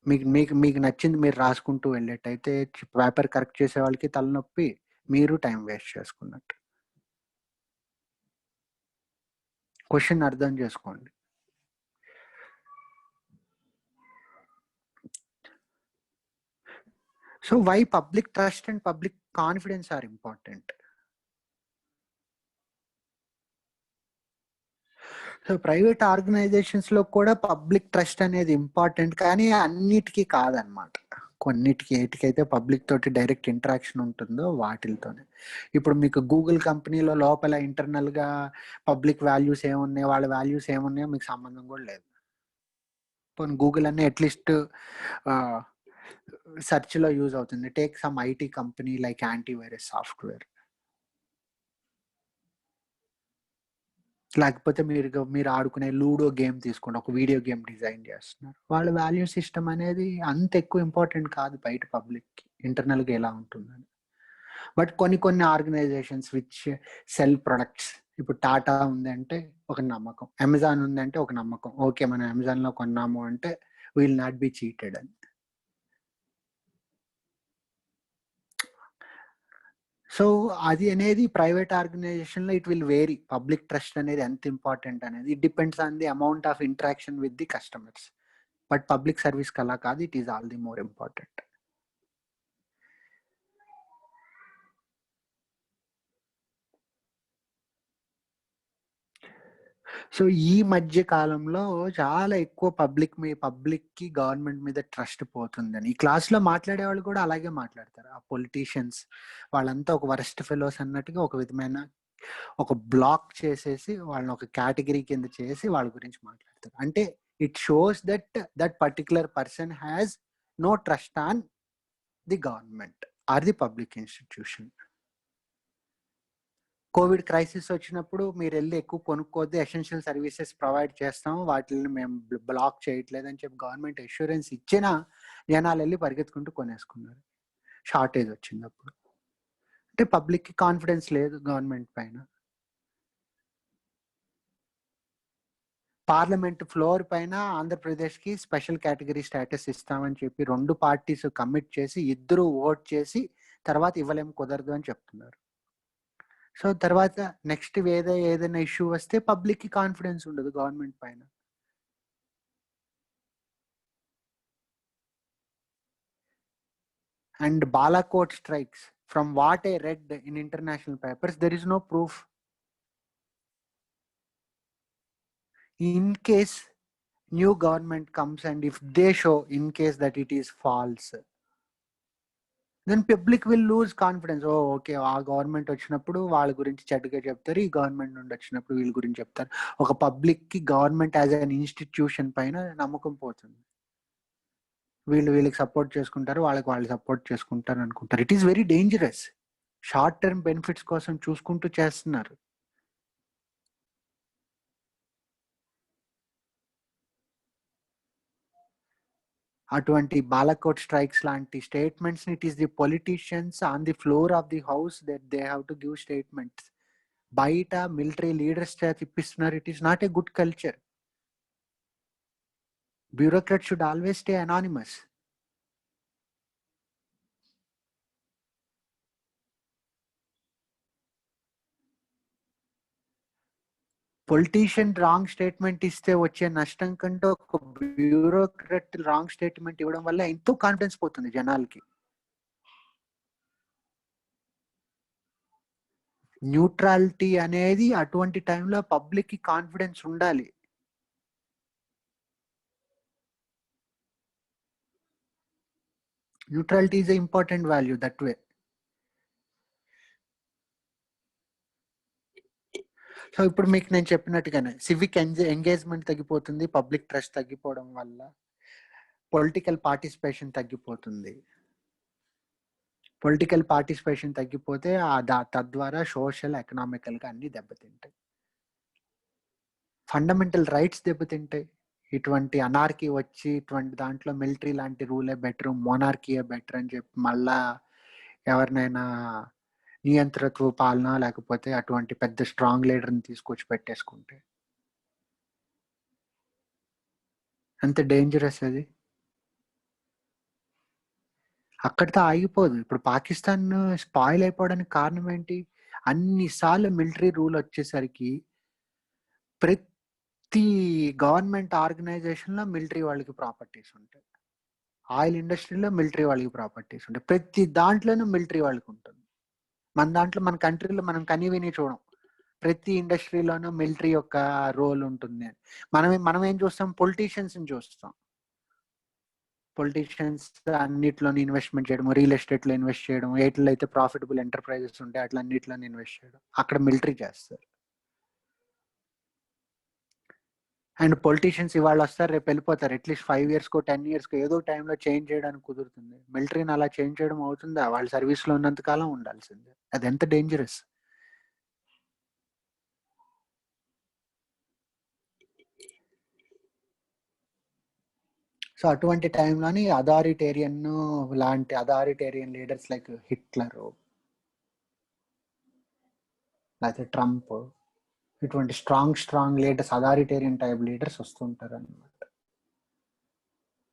మీకు మీకు మీకు నచ్చింది మీరు రాసుకుంటూ వెళ్ళేటైతే పేపర్ కరెక్ట్ చేసే వాళ్ళకి తలనొప్పి, మీరు టైం వేస్ట్ చేసుకున్నట్టు. క్వశ్చన్ అర్థం చేసుకోండి. So why public trust and public confidence are important? So private organisations లో కూడా పబ్లిక్ ట్రస్ట్ అనేది ఇంపార్టెంట్, కానీ అన్నిటికీ కాదనమాట. కొన్నిటికి ఏటికైతే పబ్లిక్ తోటి డైరెక్ట్ ఇంటరాక్షన్ ఉంటుందో వాటితోనే. ఇప్పుడు మీకు గూగుల్ కంపెనీలో లోపల ఇంటర్నల్ గా పబ్లిక్ వాల్యూస్ ఏమున్నాయి, వాళ్ళ వాల్యూస్ ఏమున్నాయో మీకు సంబంధం కూడా లేదు. పోనీ గూగుల్ అనే అట్లీస్ట్ సెర్చ్ లో యూజ్ అవుతుంది. Take some IT company like antivirus software, లేకపోతే మీరు ఆడుకునే లూడో గేమ్ తీసుకోండి, ఒక వీడియో గేమ్ డిజైన్ చేస్తున్నారు. వాళ్ళ వాల్యూ సిస్టమ్ అనేది అంత ఎక్కువ ఇంపార్టెంట్ కాదు బయట పబ్లిక్కి, ఇంటర్నల్గా ఎలా ఉంటుందని. బట్ కొన్ని ఆర్గనైజేషన్స్ విచ్ సెల్ ప్రొడక్ట్స్, ఇప్పుడు టాటా ఉందంటే ఒక నమ్మకం, అమెజాన్ ఉందంటే ఒక నమ్మకం, ఓకే మనం అమెజాన్లో కొన్నాము అంటే విల్ నాట్ బి చీటెడ్ అని. సో అది అనేది ప్రైవేట్ ఆర్గనైజేషన్లో it will vary. Public trust అనేది ఎంత ఇంపార్టెంట్ అనేది it depends on the amount of interaction with the customers. But public సర్వీస్కి అలా కాదు, it is all the more important. So ఈ మధ్య కాలంలో చాలా ఎక్కువ పబ్లిక్కి గవర్నమెంట్ మీద ట్రస్ట్ పోతుందని ఈ క్లాస్లో మాట్లాడే వాళ్ళు కూడా అలాగే మాట్లాడతారు. ఆ పొలిటీషియన్స్ వాళ్ళంతా ఒక వరస్ట్ ఫెలోస్ అన్నట్టుగా ఒక విధమైన ఒక బ్లాక్ చేసేసి వాళ్ళని ఒక కేటగిరీ కింద చేసి వాళ్ళ గురించి మాట్లాడతారు. అంటే it shows that particular person has no trust on the government or the public institution. Covid crisis వచ్చినప్పుడు మీరు వెళ్ళి ఎక్కువ కొనుక్కోద్దు, ఎసెన్షియల్ సర్వీసెస్ ప్రొవైడ్ చేస్తాం, వాటిని మేము బ్లాక్ చేయట్లేదు అని చెప్పి గవర్నమెంట్ అష్యూరెన్స్ ఇచ్చినా జనాలు వెళ్ళి పరిగెత్తుకుంటూ కొనేసుకున్నారు. షార్టేజ్ వచ్చింది అప్పుడు. అంటే పబ్లిక్కి కాన్ఫిడెన్స్ లేదు గవర్నమెంట్ పైన. పార్లమెంట్ ఫ్లోర్ పైన ఆంధ్రప్రదేశ్కి స్పెషల్ కేటగిరీ స్టేటస్ ఇస్తామని చెప్పి 2 పార్టీస్ కమిట్ చేసి ఇద్దరు ఓట్ చేసి తర్వాత ఇవ్వలేము, కుదరదు అని చెప్తున్నారు. సో తర్వాత నెక్స్ట్ ఏదైనా ఇష్యూ వస్తే పబ్లిక్కి కాన్ఫిడెన్స్ ఉండదు గవర్నమెంట్ పైన. And Balakot strikes, from what I read in international papers, there is no proof. In case new government comes and if they show in case that it is false, then public will lose confidence. Oh okay, ఆ గవర్నమెంట్ వచ్చినప్పుడు వాళ్ళ గురించి చెడ్డగా చెప్తారు, ఈ గవర్నమెంట్ నుండి వచ్చినప్పుడు వీళ్ళ గురించి చెప్తారు. ఒక పబ్లిక్కి గవర్నమెంట్ యాజ్ అన్ ఇన్స్టిట్యూషన్ పైన నమ్మకం పోతుంది. వీళ్ళకి సపోర్ట్ చేసుకుంటారు, వాళ్ళు సపోర్ట్ చేసుకుంటారు అనుకుంటారు. It is very dangerous. Short term benefits కోసం చూసుకుంటూ చేస్తున్నారు. అటువంటి బాలాకోట్ స్ట్రైక్స్ లాంటి statements, it is the politicians on the floor of the house that they have to give statements. బయట మిలిటరీ లీడర్స్ చేత ఇప్పిస్తున్నారు. It is not a good culture. Bureaucrat should always stay anonymous. Politician wrong statement ఇస్తే వచ్చే నష్టం కంటే ఒక బ్యూరోక్రాట్ రాంగ్ స్టేట్మెంట్ ఇవ్వడం వల్ల ఎంతో కాన్ఫిడెన్స్ పోతుంది జనాలకి. న్యూట్రాలిటీ అనేది అటువంటి టైంలో పబ్లిక్కి కాన్ఫిడెన్స్ ఉండాలి. Neutrality is a important value that way. So ఇప్పుడు మీకు నేను చెప్పినట్టుగానే సివిక్ ఎంగేజ్మెంట్ తగ్గిపోతుంది పబ్లిక్ ట్రస్ట్ తగ్గిపోవడం వల్ల. పొలిటికల్ పార్టిసిపేషన్ తగ్గిపోతుంది. పొలిటికల్ పార్టిసిపేషన్ తగ్గిపోతే తద్వారా సోషల్ ఎకనామికల్గా అన్ని దెబ్బతింటాయి. ఫండమెంటల్ రైట్స్ దెబ్బతింటాయి. ఇటువంటి అనార్కీ వచ్చి ఇటువంటి దాంట్లో మిలిటరీ లాంటి రూలే బెటర్, మోనార్కీయే బెటర్ అని చెప్పి మళ్ళా ఎవరినైనా నియంత్రిత్వ పాలన లేకపోతే అటువంటి పెద్ద స్ట్రాంగ్ లీడర్ని తీసుకొచ్చి పెట్టేసుకుంటే అంత డేంజరస్ అది. అక్కడితో ఆగిపోదు. ఇప్పుడు పాకిస్తాన్ స్పాయిల్ అయిపోవడానికి కారణం ఏంటి? అన్నిసార్లు మిలిటరీ రూల్ వచ్చేసరికి ప్రతి గవర్నమెంట్ ఆర్గనైజేషన్లో మిలిటరీ వాళ్ళకి ప్రాపర్టీస్ ఉంటాయి. ఆయిల్ ఇండస్ట్రీలో మిలిటరీ వాళ్ళకి ప్రాపర్టీస్ ఉంటాయి. ప్రతి దాంట్లోనూ మిలిటరీ వాళ్ళకి ఉంటుంది. మన దాంట్లో మన కంట్రీలో మనం కనివిని చూడం. ప్రతి ఇండస్ట్రీలోనూ మిలిటరీ యొక్క రోల్ ఉంటుంది. మనం ఏం చూస్తాం? పొలిటీషియన్స్ని చూస్తాం. పొలిటీషియన్స్ అన్నిట్లోనే ఇన్వెస్ట్మెంట్ చేయడం, రియల్ ఎస్టేట్లో ఇన్వెస్ట్ చేయడం, ఏట్లో అయితే ప్రాఫిటబుల్ ఎంటర్ప్రైజెస్ ఉంటాయి అట్లా అన్నిట్లోనే ఇన్వెస్ట్ చేయడం. అక్కడ మిలిటరీ చేస్తారు. అండ్ పొలిటీషియన్స్ ఇవాళ వస్తారు, రేపు వెళ్ళిపోతారు. అట్లీస్ట్ 5 yearsకో 10 yearsకో ఏదో టైంలో చేంజ్ చేయడానికి కుదురుతుంది. మిలిటరీని అలా చేంజ్ చేయడం అవుతుందా? వాళ్ళ సర్వీస్లో ఉన్నంత కాలం ఉండాల్సిందే. అది ఎంత డేంజరస్. సో అటువంటి టైంలోని లాంటి అథారిటేరియన్ లీడర్స్ లైక్ హిట్లర్ లేకపోతే ట్రంప్, ఇటువంటి strong leaders, authoritarian type leaders వస్తుంటారు అన్నమాట.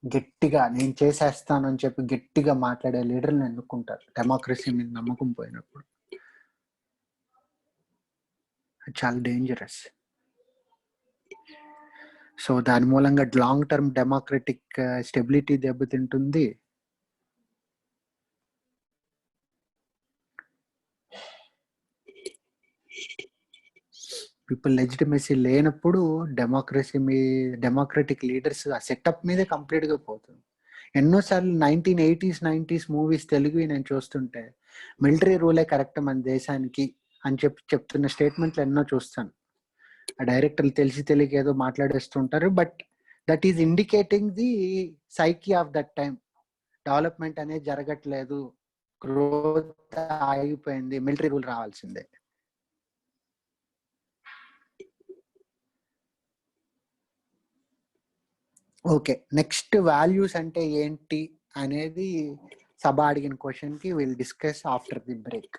గట్టిగా నేను చేసేస్తాను అని చెప్పి గట్టిగా మాట్లాడే లీడర్లు ఎన్నుకుంటారు డెమోక్రసీ మీద నమ్మకం పోయినప్పుడు. చాలా డేంజరస్. సో దాని మూలంగా లాంగ్ టర్మ్ డెమోక్రటిక్ స్టెబిలిటీ దెబ్బతింటుంది. పీపుల్ లెజిటిమసీ లేనప్పుడు డెమోక్రటిక్ లీడర్స్ ఆ సెటప్ మీదే కంప్లీట్గా పోతుంది. ఎన్నోసార్లు 1980s 90s మూవీస్ తెలుగు నేను చూస్తుంటే మిలిటరీ రూలే కరెక్ట్ మన దేశానికి అని చెప్తున్న స్టేట్మెంట్లు ఎన్నో చూస్తాను. ఆ డైరెక్టర్లు తెలియక ఏదో మాట్లాడేస్తుంటారు. But that is indicating the psyche of that time. Development అనేది జరగట్లేదు, గ్రోత్ ఆగిపోయింది, మిలిటరీ రూల్ రావాల్సిందే. ఓకే, నెక్స్ట్ వాల్యూస్ అంటే ఏంటి అనేది సభ అడిగిన క్వశ్చన్కి will discuss after the break.